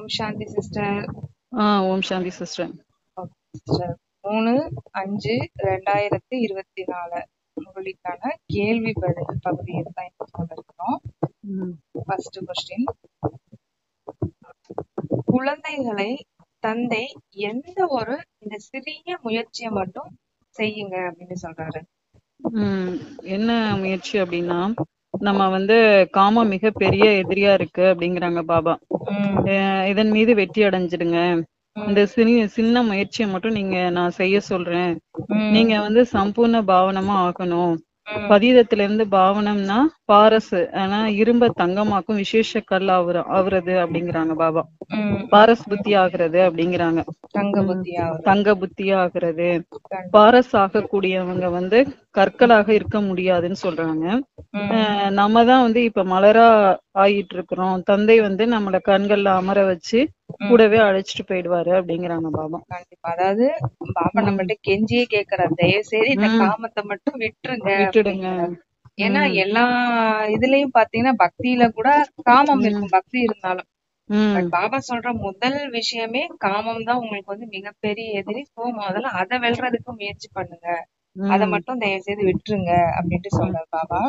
ஓம் சாந்தி சிஸ்டர். ஓம் சாந்தி சிஸ்டர். சிஸ்டர் 3/5/2024 உங்களுக்கான கேள்வி பதில் பகுதியில் தான் இருக்கிறோம். ஃபர்ஸ்ட் கொஸ்டின், குழந்தைகளை தந்தை எந்த ஒரு இந்த சிறிய முயற்சியை மட்டும் செய்யுங்க அப்படின்னு சொல்றாரு. என்ன முயற்சி அப்படின்னா, நம்ம காமம் மிக பெரிய எதிரியா இருக்கு அப்படிங்கிறாங்க பாபா. இதன் மீது வெற்றி அடைஞ்சிடுங்க. இந்த சின்ன முயற்சியை மட்டும் நான் செய்ய சொல்றேன். நீங்க சம்பூர்ண பாவனமா ஆகணும். பதீதத்துல இருந்து பாவனம்னா பாரஸ், ஆனா இரும்ப தங்கமாக்கும் விசேஷ கல் ஆகுறது அப்படிங்கிறாங்க பாபா. பாரஸ் புத்தி ஆகுறது அப்படிங்கிறாங்க. தங்க புத்தி ஆகுறது. பாரஸ் ஆகக்கூடியவங்க கற்களாக இருக்க முடியாதுன்னு சொல்றாங்க. நம்ம தான் இப்ப மலரா ஆகிட்டு இருக்கிறோம். தந்தை நம்மள கண்கள்ல அமர வச்சு கூடவே அழைச்சிட்டு போயிடுவாரு அப்படிங்கிறாங்க பாபா. கண்டிப்பா. அதாவது பாபா நம்மள்ட்ட கெஞ்சியே கேக்குறாரு, தயவு செய்து இந்த காமத்தை மட்டும் விட்டுடுங்க. ஏன்னா எல்லா இதுலயும் பாத்தீங்கன்னா பக்தியில கூட காமம் இருக்கும், பக்தி இருந்தாலும். பட் பாபா சொல்ற முதல் விஷயமே காமம் தான் உங்களுக்கு மிகப்பெரிய எதிரி. சோ முதல்ல அதை வெல்றதுக்கு முயற்சி பண்ணுங்க, அதை மட்டும் தயவு செய்து விட்டுருங்க அப்படின்ட்டு சொல்றாரு பாபா.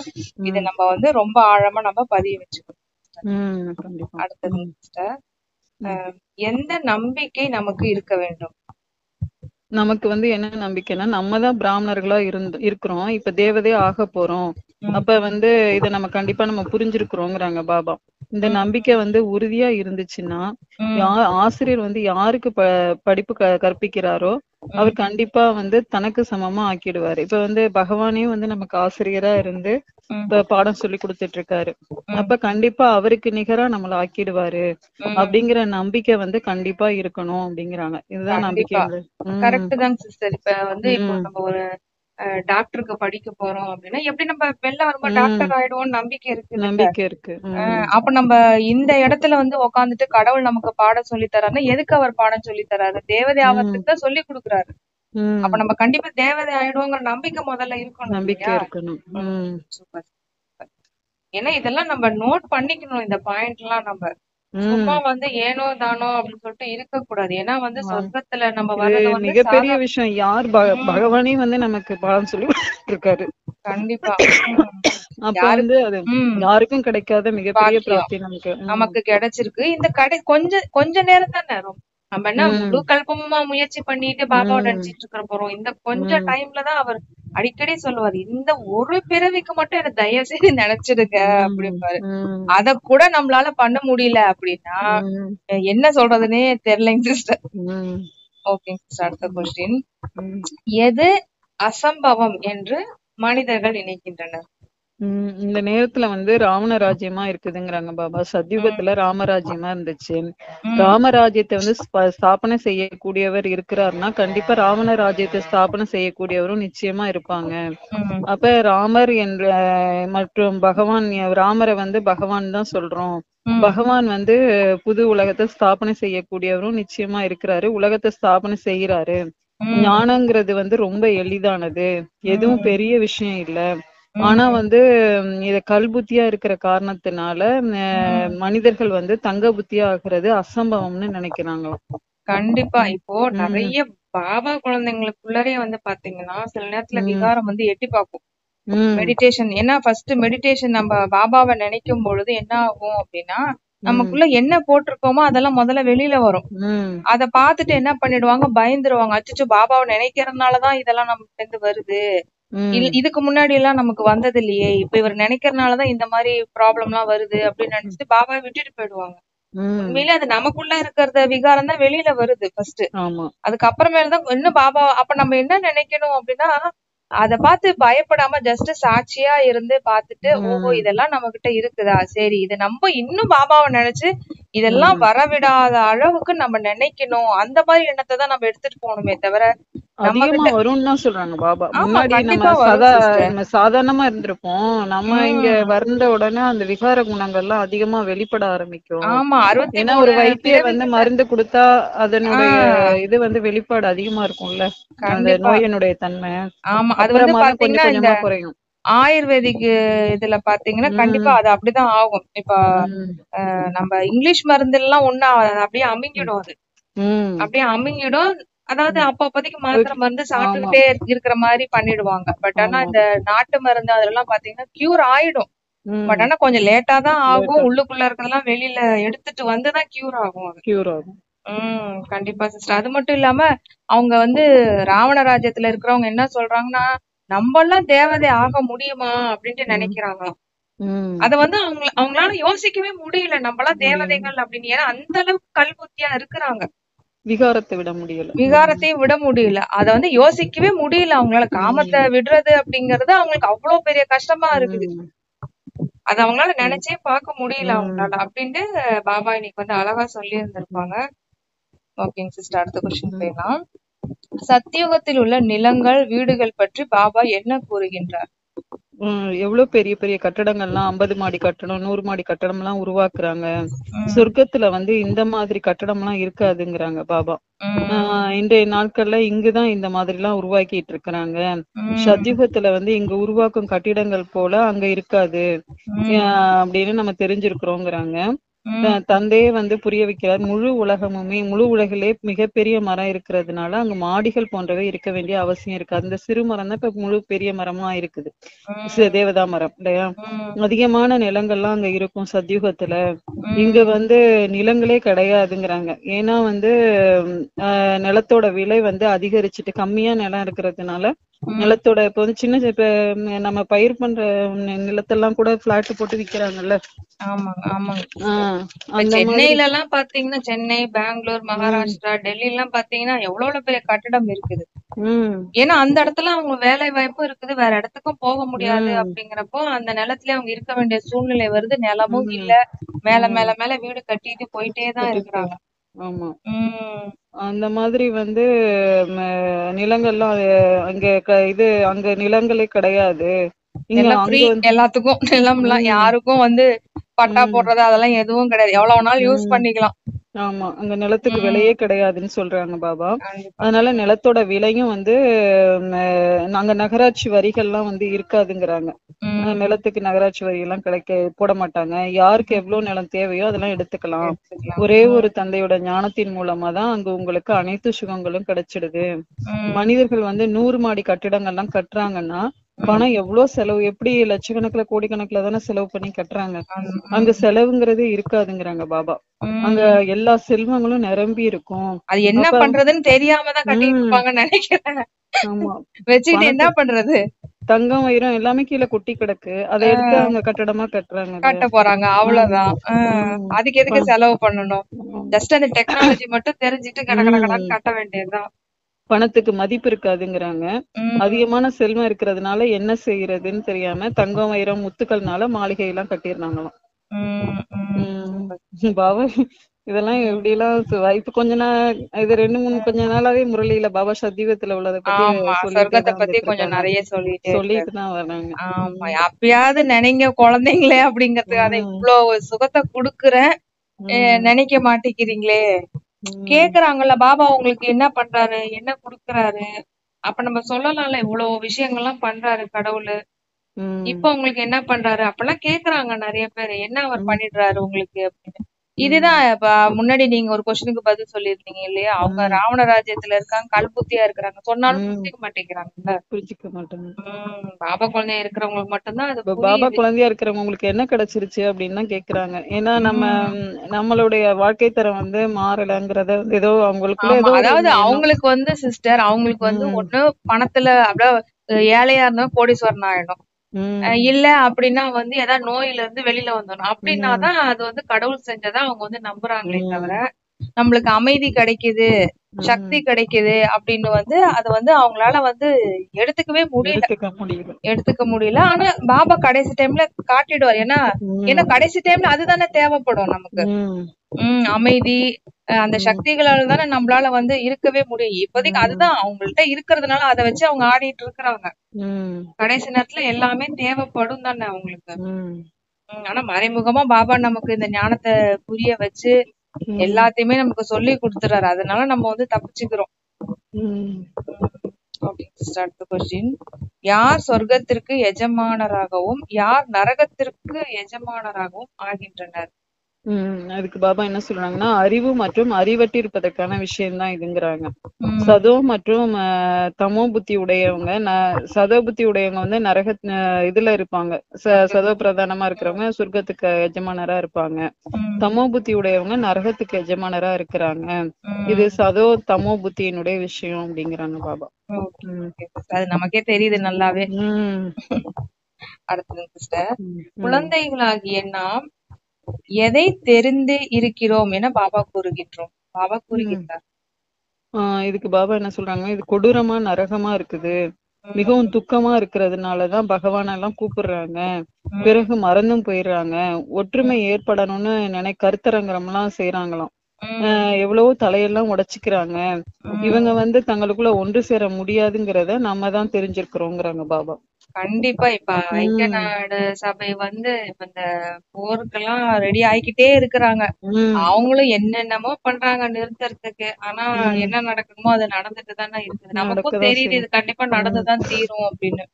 இத நம்ம ரொம்ப ஆழமா நம்ம பதிய வச்சுக்கணும். அடுத்தது சிஸ்டர், எந்த நம்பிக்கை நமக்கு இருக்க வேண்டும்? நமக்கு என்ன நம்பிக்கைன்னா, நம்ம தான் பிராமணர்களா இருக்கிறோம், இப்ப தேவதையா ஆக போறோம். அப்ப இத நம்ம கண்டிப்பா நம்ம புரிஞ்சிருக்கிறோங்கிறாங்க பாபா. இந்த நம்பிக்கை உறுதியா இருந்துச்சுன்னா, ஆசிரியர் யாருக்கு படிப்பு கற்பிக்கிறாரோ அவர் கண்டிப்பா தனக்கு சமமா ஆக்கிடுவாரு. இப்ப பகவானே நமக்கு ஆசிரியரா இருந்து இப்ப பாடம் சொல்லி கொடுத்துட்டு இருக்காரு. அப்ப கண்டிப்பா அவருக்கு நிகரா நம்மள ஆக்கிடுவாரு அப்படிங்கிற நம்பிக்கை கண்டிப்பா இருக்கணும் அப்படிங்கிறாங்க. இதுதான் நம்பிக்கை. கரெக்ட் தாங்க சிஸ்டர். இப்ப இப்போ நம்ம ஒரு டாக்டருக்கு படிக்க போறோம் அப்படின்னா எப்படி நம்ம வெளில வரும்போது டாக்டர் ஆயிடுவோம் நம்பிக்கை இருக்கு. அப்ப நம்ம இந்த இடத்துல உட்காந்துட்டு கடவுள் நமக்கு பாடம் சொல்லி தராருன்னா எதுக்கு அவர் பாடம் சொல்லி தராரு? தேவதை ஆவறதுக்கு தான் சொல்லி கொடுக்குறாரு. அப்ப நம்ம கண்டிப்பா தேவதை ஆயிடுவோங்கிற நம்பிக்கை முதல்ல இருக்கணும். சூப்பர். ஏன்னா இதெல்லாம் நம்ம நோட் பண்ணிக்கணும். இந்த பாயிண்ட் எல்லாம் நம்ம சும்மா ஏனோ தானோ அப்படின்னு சொல்லிட்டு இருக்க கூடாது. ஏன்னா சொர்க்கத்துல நம்ம வர்றது மிகப்பெரிய விஷயம். யார் பகவானே நமக்கு பாடம் சொல்லி இருக்காரு. கண்டிப்பா. அப்ப அது யாருக்கும் கிடைக்காத மிகப்பெரிய பிராப்தி நமக்கு கிடைச்சிருக்கு. இந்த கொஞ்ச நேரம் தானே. நம்ம என்ன முழு கல்பமா முயற்சி பண்ணிட்டு பாபாவை நினைச்சிட்டு இருக்க போறோம். இந்த கொஞ்ச டைம்ல தான் அவர் அடிக்கடி சொல்லுவாரு, இந்த ஒரு பிறவிக்கு மட்டும் என்ன தயவு செய்து நினைச்சிருக்க அப்படிம்பாரு. அத கூட நம்மளால பண்ண முடியல அப்படின்னா என்ன சொல்றதுன்னே தெரியலைங்க சிஸ்டர். ஓகேங்க சிஸ்டர். அடுத்த கொஸ்டின், எது அசம்பவம் என்று மனிதர்கள் நினைக்கின்றனர்? இந்த நேரத்துல ராவண ராஜ்யமா இருக்குதுங்கிறாங்க பாபா. சத்யுகத்துல ராமராஜ்யமா இருந்துச்சு. ராமராஜ்யத்தை ஸ்தாபனை செய்யக்கூடியவர் இருக்கிறாருன்னா கண்டிப்பா ராவண ராஜ்யத்தை ஸ்தாபனை செய்யக்கூடியவரும் நிச்சயமா இருப்பாங்க. அப்ப ராமர் என்ற மற்றும் பகவான், ராமரை பகவான் தான் சொல்றோம். பகவான் புது உலகத்தை ஸ்தாபனை செய்யக்கூடியவரும் நிச்சயமா இருக்கிறாரு, உலகத்தை ஸ்தாபனை செய்யறாரு. ஞானங்கிறது ரொம்ப எளிதானது, எதுவும் பெரிய விஷயம் இல்ல. ஆனா இத கல்புத்தியா இருக்கிற காரணத்தினால மனிதர்கள் தங்க புத்தியா ஆகுறது அசம்பவம்னு நினைக்கிறாங்க. கண்டிப்பா. இப்போ நிறைய பாபா குழந்தைங்களுக்குள்ளரே பாத்தீங்கன்னா சில நேரத்துல விகாரம் எட்டி பார்க்கும். மெடிடேஷன், ஏன்னா ஃபர்ஸ்ட் மெடிடேஷன் நம்ம பாபாவை நினைக்கும் பொழுது என்ன ஆகும் அப்படின்னா, நமக்குள்ள என்ன போட்டிருக்கோமோ அதெல்லாம் முதல்ல வெளியில வரும். அத பாத்துட்டு என்ன பண்ணிடுவாங்க, பயந்துருவாங்க. அச்சோ பாபாவை நினைக்கிறதுனாலதான் இதெல்லாம் நமக்கு வருது, இதுக்கு முன்னாடி எல்லாம் நமக்கு வந்தது இல்லையே, இப்ப இவர் நினைக்கிறதுனாலதான் இந்த மாதிரி ப்ராப்ளம் எல்லாம் வருது அப்படின்னு நினைச்சிட்டு பாபாவை விட்டுட்டு போயிடுவாங்க. உண்மையிலே அது நமக்குள்ள இருக்கிறத விகாரம் தான் வெளியில வருது ஃபர்ஸ்ட். அதுக்கப்புறமேலதான் இன்னும் பாபா. அப்ப நம்ம என்ன நினைக்கணும் அப்படின்னா, அத பார்த்து பயப்படாம ஜஸ்ட் சாட்சியா இருந்து பாத்துட்டு, ஓஹோ இதெல்லாம் நம்ம கிட்ட இருக்குதா, சரி இத நம்ம இன்னும் பாபாவை நினைச்சு இதெல்லாம் வரவிடாத அளவுக்கு நம்ம நினைக்கணும். அந்த மாதிரி எண்ணத்தை தான் நம்ம எடுத்துட்டு போகணுமே தவிர அதிகமா வரும்னு தான் சொல்றாங்க பாபா. முன்னாடி நம்ம சாதாரணமா இருந்திருப்போம், நம்ம இங்க வந்த உடனே அந்த விகார குணங்கள் எல்லாம் அதிகமா வெளிப்பட ஆரம்பிக்கும். ஏன்னா ஒரு வைத்தியர் மருந்து கொடுத்தா அதனுடைய இது வெளிப்பாடு அதிகமா இருக்கும்ல, அந்த நோயினுடைய தன்மை. ஆமா, அது பாத்தீங்கன்னா குறையும். ஆயுர்வேதிக் இதுல பாத்தீங்கன்னா கண்டிப்பா அது அப்படிதான் ஆகும். இப்ப நம்ம இங்கிலீஷ் மருந்து எல்லாம் ஒண்ணு அப்படியே அமுங்கிடும். அது அப்படியே அமுங்கிடும். அதாவது அப்போதைக்கு மாத்திரை மருந்து சாப்பிட்டுக்கிட்டே இருக்கிற மாதிரி பண்ணிடுவாங்க. பட் ஆனா இந்த நாட்டு மருந்து அதெல்லாம் பாத்தீங்கன்னா கியூர் ஆயிடும். பட் ஆனா கொஞ்சம் லேட்டா தான் ஆகும். உள்ளுக்குள்ள இருக்கிறதெல்லாம் வெளியில எடுத்துட்டு வந்துதான் கியூர் ஆகும். அது கண்டிப்பா சிஸ்டர். அது மட்டும் இல்லாம அவங்க வந்து ராவண ராஜ்யத்துல இருக்கிறவங்க என்ன சொல்றாங்கன்னா, நம்ம எல்லாம் தேவதை ஆக முடியுமா அப்படின்ட்டு நினைக்கிறாங்களாம். அத வந்து அவங்களால யோசிக்கவே முடியல. நம்மளாம் தேவதைகள் அப்படின்னு. ஏன்னா அந்த அளவுக்கு கல்புத்தியா இருக்கிறாங்க. விகாரத்தையும் விட முடியல. அத வந்து யோசிக்கவே முடியல அவங்களால. காமத்தை விடுறது அப்படிங்கறது அவங்களுக்கு அவ்வளவு பெரிய கஷ்டமா இருக்குது. அது அவங்களால நினைச்சே பார்க்க முடியல அவங்களால அப்படின்ட்டு பாபா இன்னைக்கு வந்து அழகா சொல்லி இருந்திருப்பாங்க. ஓகேங்க சிஸ்டர், அடுத்த கொஸ்டின் போயிடலாம். சத்தியுகத்தில் உள்ள நிலங்கள், வீடுகள் பற்றி பாபா என்ன கூறுகின்றார்? எவ்வளவு பெரிய பெரிய கட்டடங்கள்லாம் 50 மாடி கட்டடம் 100 மாடி கட்டடம் எல்லாம் உருவாக்குறாங்க. சொர்க்கத்துல வந்து இந்த மாதிரி கட்டடம் எல்லாம் இருக்காதுங்கிறாங்க பாபா. இன்றைய நாட்கள்ல இங்குதான் இந்த மாதிரி எல்லாம் உருவாக்கிட்டு இருக்கிறாங்க. சத்தியுகத்துல வந்து இங்க உருவாக்கும் கட்டிடங்கள் போல அங்க இருக்காது அப்படின்னு நம்ம தெரிஞ்சிருக்கிறோங்கிறாங்க. தந்தையே வந்து புரிய வைக்கிறார். முழு உலகிலே மிகப்பெரிய மரம் இருக்கிறதுனால அங்க மாடிகள் போன்றவை இருக்க வேண்டிய அவசியம் இருக்காது. இந்த சிறு மரம் தான் இப்ப முழு பெரிய மரமா இருக்குது, தேவதா மரம் இல்லையா. அதிகமான நிலங்கள்லாம் அங்க இருக்கும் சத்தியுகத்துல. இங்க வந்து நிலங்களே கிடையாதுங்கிறாங்க. ஏன்னா வந்து நிலத்தோட விலை வந்து அதிகரிச்சுட்டு கம்மியா நிலம் இருக்கிறதுனால நிலத்தோட இப்ப வந்து சின்ன இப்ப நம்ம பயிர் பண்ற நிலத்தெல்லாம் கூட பிளாட் போட்டு விக்கிறாங்கல்ல. சென்னையில எல்லாம் பாத்தீங்கன்னா, சென்னை, பெங்களூர், மகாராஷ்டிரா, டெல்லி எல்லாம் பாத்தீங்கன்னா எவ்வளவு பெரிய கட்டடம் இருக்குது. ஏன்னா அந்த இடத்துல அவங்க வேலை வாய்ப்பும் இருக்குது, வேற இடத்துக்கும் போக முடியாது. அப்படிங்கிறப்போ அந்த நிலத்திலே அவங்க இருக்க வேண்டிய சூழ்நிலை வருது. நிலமும் இல்ல, மேல மேல மேல வீடு கட்டிட்டு போயிட்டேதான் இருக்கிறாங்க. ஆமா, அந்த மாதிரி வந்து நிலங்கள்லாம் அங்க இது அங்க நிலங்களே கிடையாது. எல்லாத்துக்கும் நிலம்லாம் யாருக்கும் வந்து பட்டா போடுறது அதெல்லாம் எதுவும் கிடையாது. எவ்வளவு நாள் யூஸ் பண்ணிக்கலாம். ஆமா, அங்க நிலத்துக்கு விலையே கிடையாதுன்னு சொல்றாங்க பாபா. அதனால நிலத்தோட விலையும் வந்து நாங்க நகராட்சி வரிகள்லாம் வந்து இருக்காதுங்கிறாங்க. நிலத்துக்கு நகராட்சி வரி எல்லாம் போட மாட்டாங்க. யாருக்கு எவ்வளவு நிலம் தேவையோ அதெல்லாம் எடுத்துக்கலாம். ஒரே ஒரு தந்தையோட ஞானத்தின் மூலமா தான் அங்க உங்களுக்கு அனைத்து சுகங்களும் கிடைச்சிடுது. மனிதர்கள் வந்து 100 மாடி கட்டிடங்கள்லாம் கட்டுறாங்கன்னா பணம் எவ்வளவு செலவு, எப்படி லட்சக்கணக்குல கோடிக்கணக்குல தானே செலவு பண்ணி கட்டுறாங்க. அங்க செலவுங்கிறதே இருக்காதுங்கிறாங்க பாபா. அங்க எல்லா செல்வங்களும் நிரம்பி இருக்கும். அது என்ன பண்றதுன்னு தெரியாமதான் கட்டிட்டு இருப்பாங்கன்னு நினைக்கிறேன். ஆமா, வச்சுக்கிட்டு என்ன பண்றது? தங்கம் வைரம் எல்லாமே கீழே கொட்டி கிடக்கு. அதை எடுத்து அவங்க கட்டடமா கட்ட போறாங்க, அவ்வளவுதான். அதுக்கு எதுக்கு செலவு பண்ணணும்? ஜஸ்ட் அந்த டெக்னாலஜி மட்டும் தெரிஞ்சுட்டு கடகடன்னு கட்ட வேண்டியதுதான். பணத்துக்கு மதிப்பு இருக்காதுங்கிறாங்க. அதிகமான செல்வம் இருக்கிறதுனால என்ன செய்யறதுன்னு தெரியாம தங்கம் வைரம் முத்துக்கள்னால மாளிகை எல்லாம் கட்டிடுறாங்களாம். பாபா இதெல்லாம் எப்படி எல்லாம் இப்ப கொஞ்ச நாள் இது 2-3 கொஞ்ச நாளாவே முரளியில பாபா சத்தியுகத்துல உள்ளதை பத்தி கொஞ்சம் நிறைய சொல்லிட்டு தான் வர்றாங்க. ஆமா, அப்பயாவது நினைங்க குழந்தைங்களே அப்படிங்கறதுக்காக இவ்வளவு சுகத்தை குடுக்குறேன், நினைக்க மாட்டேங்கிறீங்களே. கேக்குறாங்கல்ல பாபா உங்களுக்கு என்ன பண்றாரு, என்ன குடுக்குறாரு. அப்ப நம்ம சொல்லலாம்ல, இவ்வளவு விஷயங்கள்லாம் பண்றாரு கடவுள், இப்ப உங்களுக்கு என்ன பண்றாரு அப்பெல்லாம் கேக்குறாங்க நிறைய பேர். என்ன அவர் பண்ணிடுறாரு உங்களுக்கு அப்படின்னு. இதுதான் இப்ப முன்னாடி நீங்க ஒரு கொஸ்டினுக்கு பதில் சொல்லிருந்தீங்க இல்லையா, அவங்க ராவண ராஜ்யத்துல இருக்காங்க, கல்புத்தியா இருக்கிறாங்க, சொன்னாலும் புரிஞ்சுக்க மாட்டேங்கிறாங்கல்ல. புரிஞ்சுக்க மாட்டாங்க. பாபா குழந்தையா இருக்கிறவங்களுக்கு மட்டும்தான் அது. பாபா குழந்தையா இருக்கிறவங்களுக்கு என்ன கிடைச்சிருச்சு அப்படின்னு தான் கேக்குறாங்க. ஏன்னா நம்மளுடைய வாழ்க்கை தரம் வந்து மாறலங்கிறத ஏதோ அவங்களுக்குள்ள ஏதோ, அதாவது அவங்களுக்கு வந்து சிஸ்டர், அவங்களுக்கு வந்து ஒண்ணு பணத்துல அப்படியே ஏழையா இருந்தா கோடீஸ்வரன் ஆயிடும், இல்ல அப்படின்னா வந்து ஏதாவது நோயில இருந்து வெளியில வந்துடணும். அப்படின்னாதான் அது வந்து கடவுள் செஞ்சதா அவங்க வந்து நம்புறாங்களே தவிர, நம்மளுக்கு அமைதி கிடைக்குது, சக்தி கிடைக்குது அப்படின்னு வந்து அது வந்து அவங்களால வந்து எடுத்துக்க முடியல. ஆனா பாபா கடைசி டைம்ல காட்டிடுவார். ஏன்னா கடைசி டைம்ல அதுதானே தேவைப்படும் நமக்கு. அமைதி, அந்த சக்திகளால தானே நம்மளால வந்து இருக்கவே முடியும். இப்போதைக்கு அதுதான் அவங்கள்ட்ட இருக்கிறதுனால அதை வச்சு அவங்க ஆடிட்டு இருக்கிறாங்க. கடைசி நேரத்துல எல்லாமே தேவைப்படும் தானே அவங்களுக்கு. ஆனா மறைமுகமா பாபா நமக்கு இந்த ஞானத்தை புரிய வச்சு எல்லாத்தையுமே நமக்கு சொல்லி கொடுத்துறாரு. அதனால நம்ம வந்து தப்பிச்சுக்கிறோம். ஓகே சிஸ்டர், அடுத்த கொஸ்டின். யார் சொர்க்கத்திற்கு எஜமானராகவும் யார் நரகத்திற்கு எஜமானராகவும் ஆகின்றனர்? அதுக்கு பாபா என்ன சொல்றாங்கன்னா, அறிவு மற்றும் அறிவற்றிருப்பதற்கான விஷயம்தான் இதுங்கிறாங்க. சதோ மற்றும் தமோ புத்தி உடையவங்க, சதோ புத்தி உடையவங்க வந்து நரக இதுல இருப்பாங்க. சதோ பிரதானமா இருக்கிறவங்க சொர்க்கத்துக்கு எஜமானரா இருப்பாங்க. தமோ புத்தி உடையவங்க நரகத்துக்கு எஜமானரா இருக்கிறாங்க. இது சதோ தமோ புத்தியினுடைய விஷயம் அப்படிங்கிறாங்க பாபா. அது நமக்கே தெரியுது நல்லாவே. அடுத்தது சிஸ்டர், குழந்தைகளாகிய நாம் எதை தெரிந்து இருக்கிறோம் என பாபா கூறுகின்றார்? இதுக்கு பாபா என்ன சொல்றாங்க, இது கொடூரமா நரகமா இருக்குது, மிகவும் துக்கமா இருக்கிறதுனாலதான் பகவான் எல்லாம் கூப்பிடுறாங்க, பிறகு மறந்தும் போயிடுறாங்க, ஒற்றுமை ஏற்படணும்னு கருத்தரங்கம் எல்லாம் செய்யறாங்களாம். எவ்வளவோ தலையெல்லாம் உடைச்சுக்கிறாங்க. இவங்க வந்து தங்களுக்குள்ள ஒன்று சேர முடியாதுங்கிறத நம்ம தான் தெரிஞ்சிருக்கிறோங்கிறாங்க பாபா. கண்டிப்பா. இப்ப ஐக்கிய நாடு சபை வந்து இப்ப இந்த போருக்கெல்லாம் ரெடி ஆயிக்கிட்டே இருக்கிறாங்க. அவங்களும் என்னென்னமோ பண்றாங்க நிறுத்தறதுக்கு. ஆனா என்ன நடக்குமோ அது நடந்துட்டு தானே இருக்குது. நமக்கும் தெரியுது இது கண்டிப்பா நடந்துதான் தீரும் அப்படின்னு.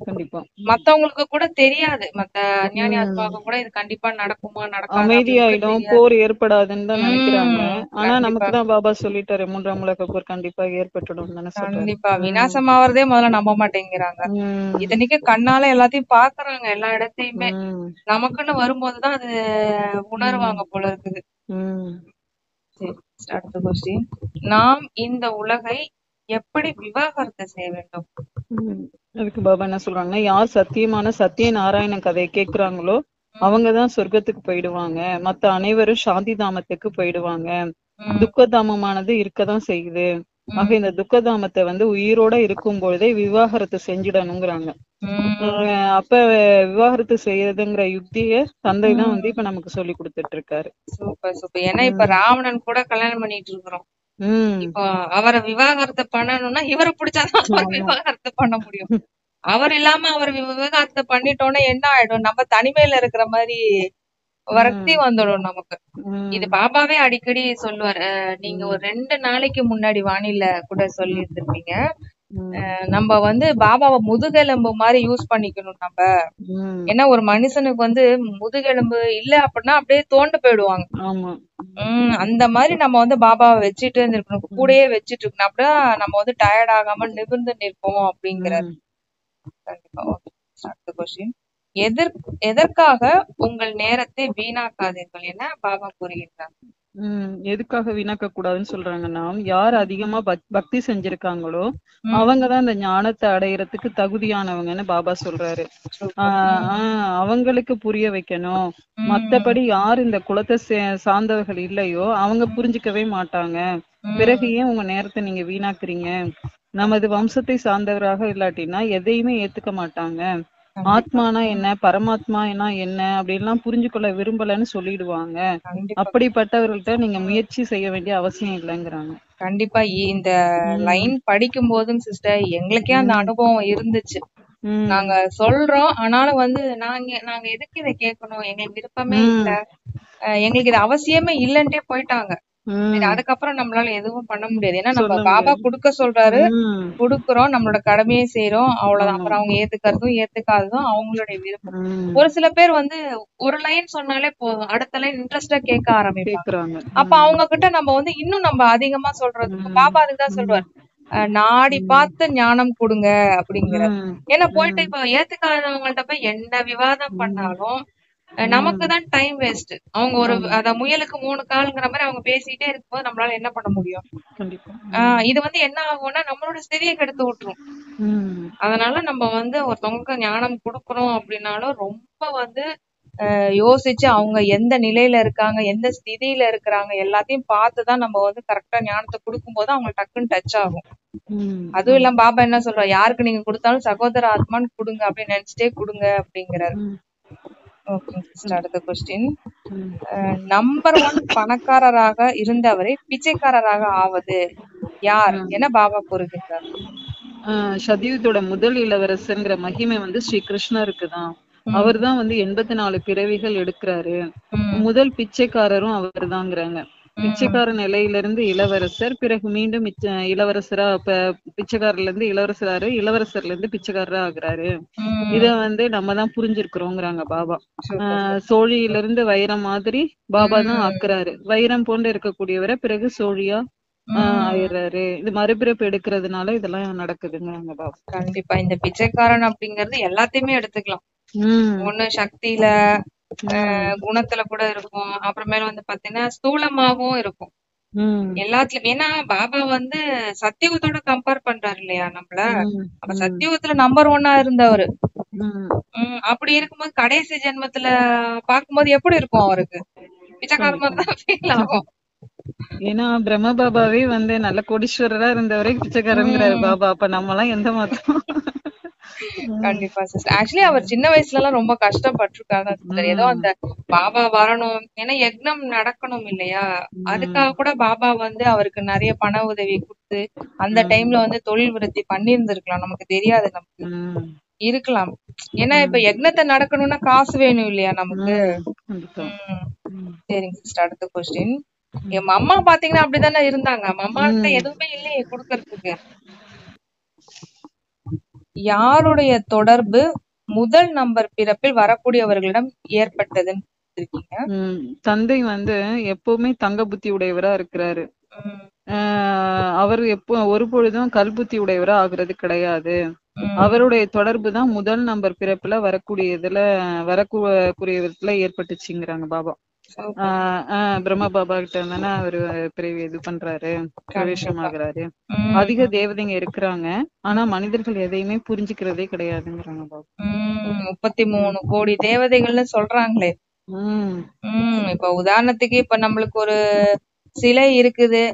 கண்டிப்பா மத்தவங்களுக்கு கூட தெரியாது, மத்த அஞ்ஞானி ஆத்மாவுக்கு கூட இது கண்டிப்பா நடக்குமா நடக்காது, அமைதியாயிடும், போர் ஏற்படாதுன்னு தான் நினைக்கிறாங்க. ஆனா நமக்கு தான் பாபா சொல்லிட்டாரு, 3ஆம் உலக போர் கண்டிப்பா ஏற்பட்டுடும் தானே சொல்றாரு. கண்டிப்பா விநாசமாவதே முதல்ல நம்ப மாட்டேங்கிறாங்க. இத்தனைக்கு கண்ணால எல்லாத்தையும் பாக்குறாங்க எல்லா இடத்தையுமே. நமக்குன்னு வரும்போதுதான் அது உணர்வாங்க போல இருக்குது. அடுத்த கொஸ்டின். நாம் இந்த உலகை எப்படி விவாகரத்து செய்ய வேண்டும்? அதுக்கு பாபா என்ன சொல்றாங்கன்னா, யார் சத்தியமான சத்திய நாராயண கதையை கேக்குறாங்களோ அவங்கதான் சொர்க்கத்துக்கு போயிடுவாங்க, மத்த அனைவரும் சாந்தி தாமத்துக்கு போயிடுவாங்க. துக்கதாமமானது இருக்கதான் செய்யுது. ஆக இந்த துக்கதாமத்தை வந்து உயிரோட இருக்கும் பொழுதே விவாகரத்து செஞ்சிடணுங்கிறாங்க. அப்ப விவாகரத்து செய்யறதுங்கிற யுக்திய தந்தை தான் வந்து இப்ப நமக்கு சொல்லி கொடுத்துட்டு இருக்காரு. Super super. ஏன்னா இப்ப ராவணன் கூட கல்யாணம் பண்ணிட்டு இருக்கிறோம். இப்போ அவரை விவாகரத்து பண்ணணும்னா இவரை பிடிச்சாதான் அவர் விவாகரத்து பண்ண முடியும். அவர் இல்லாம அவர் விவாகரத்து பண்ணிட்டோம்னா என்ன ஆயிடும், நம்ம தனிமையில இருக்கிற மாதிரி வரக்தி வந்துடும் நமக்கு. இது பாபாவே அடிக்கடி சொல்லுவாரு. நீங்க ஒரு 2 நாளைக்கு முன்னாடி வானிலை கூட சொல்லி இருந்திருப்பீங்க, நம்ம வந்து பாபாவை முதுகெலும்பு மாதிரி யூஸ் பண்ணிக்கணும் நம்ம. ஏன்னா ஒரு மனுஷனுக்கு வந்து முதுகெலும்பு இல்ல அப்படின்னா அப்படியே தோண்டு போயிடுவாங்க. அந்த மாதிரி நம்ம வந்து பாபாவை வச்சுட்டு இருக்கணும், கூடயே வச்சுட்டு இருக்கணும். அப்படிதான் நம்ம வந்து டயர்ட் ஆகாம நிமிர்ந்து நிற்போம் அப்படிங்கிறார். கண்டிப்பா. அடுத்த கொஸ்டின். எதற்காக உங்கள் நேரத்தை வீணாக்காதீர்கள் என பாபா கூறுகின்றார்? எதுக்காக வீணாக்க கூடாதுன்னு சொல்றாங்கன்னா, யார் அதிகமா பக்தி செஞ்சிருக்காங்களோ அவங்கதான் இந்த ஞானத்தை அடையறதுக்கு தகுதியானவங்கன்னு பாபா சொல்றாரு. அவங்களுக்கு புரிய வைக்கணும். மத்தபடி யார் இந்த குலத்தை சார்ந்தவர்கள் இல்லையோ அவங்க புரிஞ்சுக்கவே மாட்டாங்க. பிறகு ஏன் உங்க நேரத்தை நீங்க வீணாக்குறீங்க, நமது வம்சத்தை சார்ந்தவராக இல்லாட்டினா எதையுமே ஏத்துக்க மாட்டாங்க. ஆத்மானா என்ன, பரமாத்மா என்ன அப்படின்லாம் புரிஞ்சுக்கொள்ள விரும்பலன்னு சொல்லிடுவாங்க. அப்படிப்பட்டவர்கள்ட்ட நீங்க முயற்சி செய்ய வேண்டிய அவசியம் இல்லைங்கிறாங்க. கண்டிப்பா. இந்த லைன் படிக்கும் போதும் சிஸ்டர் எங்களுக்கே அந்த அனுபவம் இருந்துச்சு. நாங்க சொல்றோம், ஆனாலும் வந்து நாங்க எதுக்கு இதை கேட்கணும், எங்களுக்கு விருப்பமே இல்ல, எங்களுக்கு இது அவசியமே இல்லன்ட்டே போயிட்டாங்க. அதுக்கப்புறம் நம்மளால எதுவும் பண்ண முடியாது. ஏன்னா நம்ம பாபா குடுக்க சொல்றாரு, குடுக்குறோம், நம்மளோட கடமையை செய்யறோம், அவ்வளவுதான். அப்புறம் அவங்க ஏத்துக்கிறதும் ஏத்துக்காததும் அவங்களுடைய விருப்பம். ஒரு சில பேர் வந்து ஒரு லைன் சொன்னாலே போதும், அடுத்த லைன் இன்ட்ரெஸ்டா கேட்க ஆரம்பிப்பாங்க. அப்ப அவங்க கிட்ட நம்ம வந்து இன்னும் நம்ம அதிகமா சொல்றதுக்கு பாபா அதுதான் சொல்றாரு, நாடி பார்த்து ஞானம் கொடுங்க அப்படிங்கிற. ஏன்னா போயிட்டு இப்ப ஏத்துக்காதவங்கள்ட்ட போய் என்ன விவாதம் பண்ணாலும் நமக்குதான் டைம் வேஸ்ட். அவங்க ஒரு அத முயலுக்கு 3 கால்ங்கிற மாதிரி அவங்க பேசிட்டே இருக்கும்போது நம்மளால என்ன பண்ண முடியும்? இது வந்து என்ன ஆகும்னா நம்மளோட ஸ்திதியை கெடுத்து விட்டுரும். அதனால நம்ம வந்து ஒருத்தவங்களுக்கு ஞானம் கொடுக்கறோம் அப்படின்னாலும் ரொம்ப வந்து யோசிச்சு அவங்க எந்த நிலையில இருக்காங்க, எந்த ஸ்திதியில இருக்கிறாங்க எல்லாத்தையும் பார்த்துதான் நம்ம வந்து கரெக்டா ஞானத்தை கொடுக்கும் போது அவங்க டக்குன்னு டச் ஆகும். அதுவும் இல்லாம பாபா என்ன சொல்றாரு, யாருக்கு நீங்க கொடுத்தாலும் சகோதர ஆத்மான்னு கொடுங்க அப்படின்னு நினைச்சிட்டே கொடுங்க அப்படிங்கிறாரு. ஓகே சிஸ்டர், அடுத்த கொஸ்டின். நம்பர் 1 பணக்காரராக இருந்தவரை பிச்சைக்காரராக ஆவது யார் என பாபா கூறுகின்றார்? சதீவத்தோட முதல் இளவரசர்ங்கிற மகிமை வந்து ஸ்ரீ கிருஷ்ணருக்கு தான். அவர்தான் வந்து 84 பிறவிகள் எடுக்கிறாரு. முதல் பிச்சைக்காரரும் அவர் தாங்கிறாங்க. பிச்சைக்கார நிலையிலிருந்து இளவரசர், பிறகு மீண்டும் இளவரசரா பிச்சைக்காரர்ல இருந்து இளவரசராரு, இளவரசர்ல இருந்து பிச்சைக்காரரா ஆகுறாரு. இத நம்ம தான் புரிஞ்சிருக்கிறோங்கிறாங்க பாபா. சோழியிலிருந்து வைரம் மாதிரி பாபா தான் ஆக்குறாரு. வைரம் போன்று இருக்கக்கூடியவரை பிறகு சோழியா ஆயிடுறாரு. இது மறுபிறப்பு எடுக்கிறதுனால இதெல்லாம் நடக்குதுங்கிறாங்க பாபா. கண்டிப்பா இந்த பிச்சைக்காரன் அப்படிங்கறது எல்லாத்தையுமே எடுத்துக்கலாம். ஒண்ணு சக்தியில, குணத்துல கூட இருக்கும். அப்புறமேல பாத்தீங்கன்னா ஸ்தூலமாவும் இருக்கும். எல்லாத்துலயும். ஏன்னா பாபா சத்தியுகத்தோட கம்பேர் பண்றாரு இல்லையா நம்மள. அப்ப சத்தியுகத்துல நம்பர் 1 இருந்தவரு. அப்படி இருக்கும்போது கடைசி ஜென்மத்துல பாக்கும்போது எப்படி இருக்கும் அவருக்கு? பிச்சைக்காரமா தான் ஃபீல் ஆகும். ஏன்னா பிரம்ம பாபாவே நல்ல கோடீஸ்வரரா இருந்தவரே பிச்சைக்காரங்கிறாரு பாபா. அப்ப நம்ம எல்லாம் எந்த மாத்தம்? கண்டிப்பா சிஸ்டர். ஆக்சுவலி அவர் சின்ன வயசுல எல்லாம் ரொம்ப கஷ்டப்பட்டிருக்காரு சிஸ்டர். ஏதோ அந்த பாபா வரணும், ஏன்னா யக்னம் நடக்கணும் இல்லையா, அதுக்காக கூட பாபா அவருக்கு நிறைய பண உதவி கொடுத்து அந்த டைம்ல தொழில் விருத்தி பண்ணியிருந்திருக்கலாம். நமக்கு தெரியாது, நமக்கு இருக்கலாம். ஏன்னா இப்ப யக்னத்தை நடக்கணும்னா காசு வேணும் இல்லையா நமக்கு. சரிங்க சிஸ்டர், அடுத்த கொஸ்டின். என் அம்மா பாத்தீங்கன்னா அப்படித்தானே இருந்தாங்க. அம்மாட்ட எதுவுமே இல்லையே குடுக்கறதுக்கு. யாருடைய தொடர்பு முதல் நம்பர் பிறப்பில் வரக்கூடியவர்களிடம் ஏற்பட்டதுன்னு இருக்கீங்க? தந்தை எப்பவுமே தங்க புத்தி உடையவரா இருக்கிறாரு. அவர் ஒரு பொழுதும் கல்புத்தி உடையவரா ஆகுறது கிடையாது. அவருடைய தொடர்பு தான் முதல் நம்பர் பிறப்புல வரக்கூடிய விதத்துல ஏற்பட்டுச்சுங்கிறாங்க பாபா. பிரம்ம பாபா கிட்ட இருந்தானே அவரு பிறவி இது பண்றாரு, பிரவேசம் ஆகுறாரு. அதிக தேவதைங்க இருக்கிறாங்க, ஆனா மனிதர்கள் எதையுமே புரிஞ்சுக்கிறதே கிடையாதுங்கிறாங்க பாபா. 33 கோடி தேவதைகள்னு சொல்றாங்களே. இப்ப உதாரணத்துக்கு இப்ப நம்மளுக்கு ஒரு சிலை இருக்குது,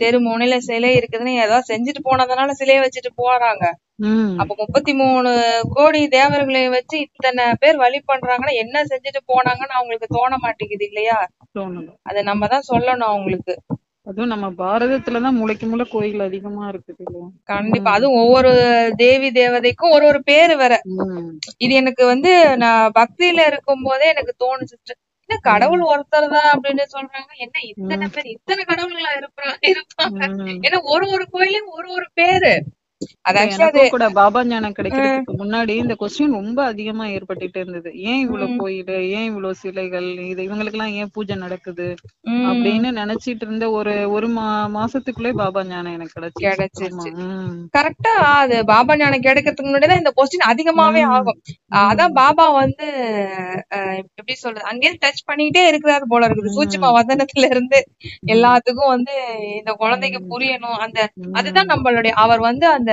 தெரு முனையில சிலை இருக்குதுன்னு ஏதாவது செஞ்சுட்டு போனதுனால சிலையை வச்சுட்டு போறாங்க. அப்ப 33 கோடி தேவர்களை வச்சு இத்தனை பேர் வழி பண்றாங்கன்னா என்ன செஞ்சுட்டு போனாங்கன்னு அவங்களுக்கு தோண மாட்டேங்குது இல்லையா? அத நம்ம தான் சொல்லணும் அவங்களுக்கு. அதுவும் நம்ம பாரதத்துலதான் மூளைக்கு மூளை கோயில் அதிகமா இருக்குது. கண்டிப்பா. அதுவும் ஒவ்வொரு தேவி தேவதைக்கும் ஒரு பேரு வேற. இது எனக்கு நான் பக்தியில இருக்கும் போதே எனக்கு தோணுச்சு, என்ன கடவுள் ஒருத்தர் தான் அப்படின்னு சொல்றாங்க, என்ன இத்தனை பேர், இத்தனை கடவுள்களா இருப்பாங்க. ஏன்னா ஒரு கோயிலும் ஒரு பேரு. கூட பாபா ஞானம் கிடைக்கிறதுக்கு முன்னாடி இந்த கொஸ்டின் ரொம்ப அதிகமா ஏற்பட்டுட்டே இருந்தது. ஏன் இவ்வளவு கோயில், ஏன் இவ்வளவு சிலைகள், இது இவங்களுக்கு எல்லாம் ஏன் பூஜை நடக்குது அப்படின்னு நினைச்சிட்டு இருந்த ஒரு மாசத்துக்குள்ளே பாபா ஞானம் எனக்கு கிடைச்சிருச்சு. கரெக்டா அது பாபா ஞானம் கிடைக்கிறதுக்கு முன்னாடிதான் இந்த கொஸ்டின் அதிகமாவே ஆகும். அதான் பாபா எப்படி சொல்றது, அங்கே டச் பண்ணிட்டே இருக்கிறாரு போல இருக்குது. சூட்சும வதனத்துல இருந்து எல்லாத்துக்கும் இந்த குழந்தைக்கு புரியணும். அதுதான் நம்மளுடைய அவர் அந்த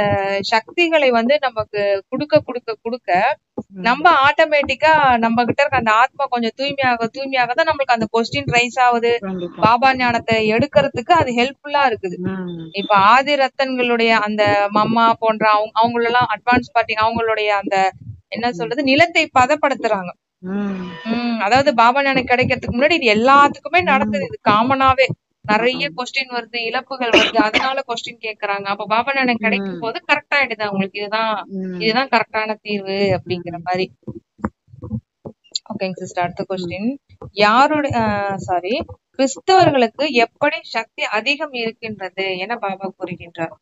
சக்திகளை நமக்கு கொடுக்க நம்ம ஆட்டோமேட்டிக்கா நம்ம கிட்ட இருக்க அந்த ஆத்மா கொஞ்சம் தூய்மையாக தான் நம்மளுக்கு அந்த கொஸ்டின் ரைஸ் ஆகுது. பாபா ஞானத்தை எடுக்கிறதுக்கு அது ஹெல்ப்ஃபுல்லா இருக்குது. இப்ப ஆதி ரத்தன்களுடைய அந்த மம்மா போன்ற அவங்களெல்லாம் அட்வான்ஸ் பார்ட்டி அவங்களுடைய அந்த என்ன சொல்றது நிலத்தை பதப்படுத்துறாங்க. அதாவது பாபா ஞானம் கிடைக்கிறதுக்கு முன்னாடி இது எல்லாத்துக்குமே நடக்குது. இது காமனாவே நிறைய கொஸ்டின் வருது, இழப்புகள் வருது, அதனால கொஸ்டின் கேக்குறாங்க. அப்ப பாபா ஞானம் கிடைக்கும் போது கரெக்ட் ஆயிடுது அவங்களுக்கு, இதுதான் கரெக்டான தீர்வு அப்படிங்கிற மாதிரி. ஓகேங்க சிஸ்டர், அடுத்த கொஸ்டின். கிறிஸ்தவர்களுக்கு எப்படி சக்தி அதிகம் இருக்கின்றது என பாபா கூறுகின்றார்?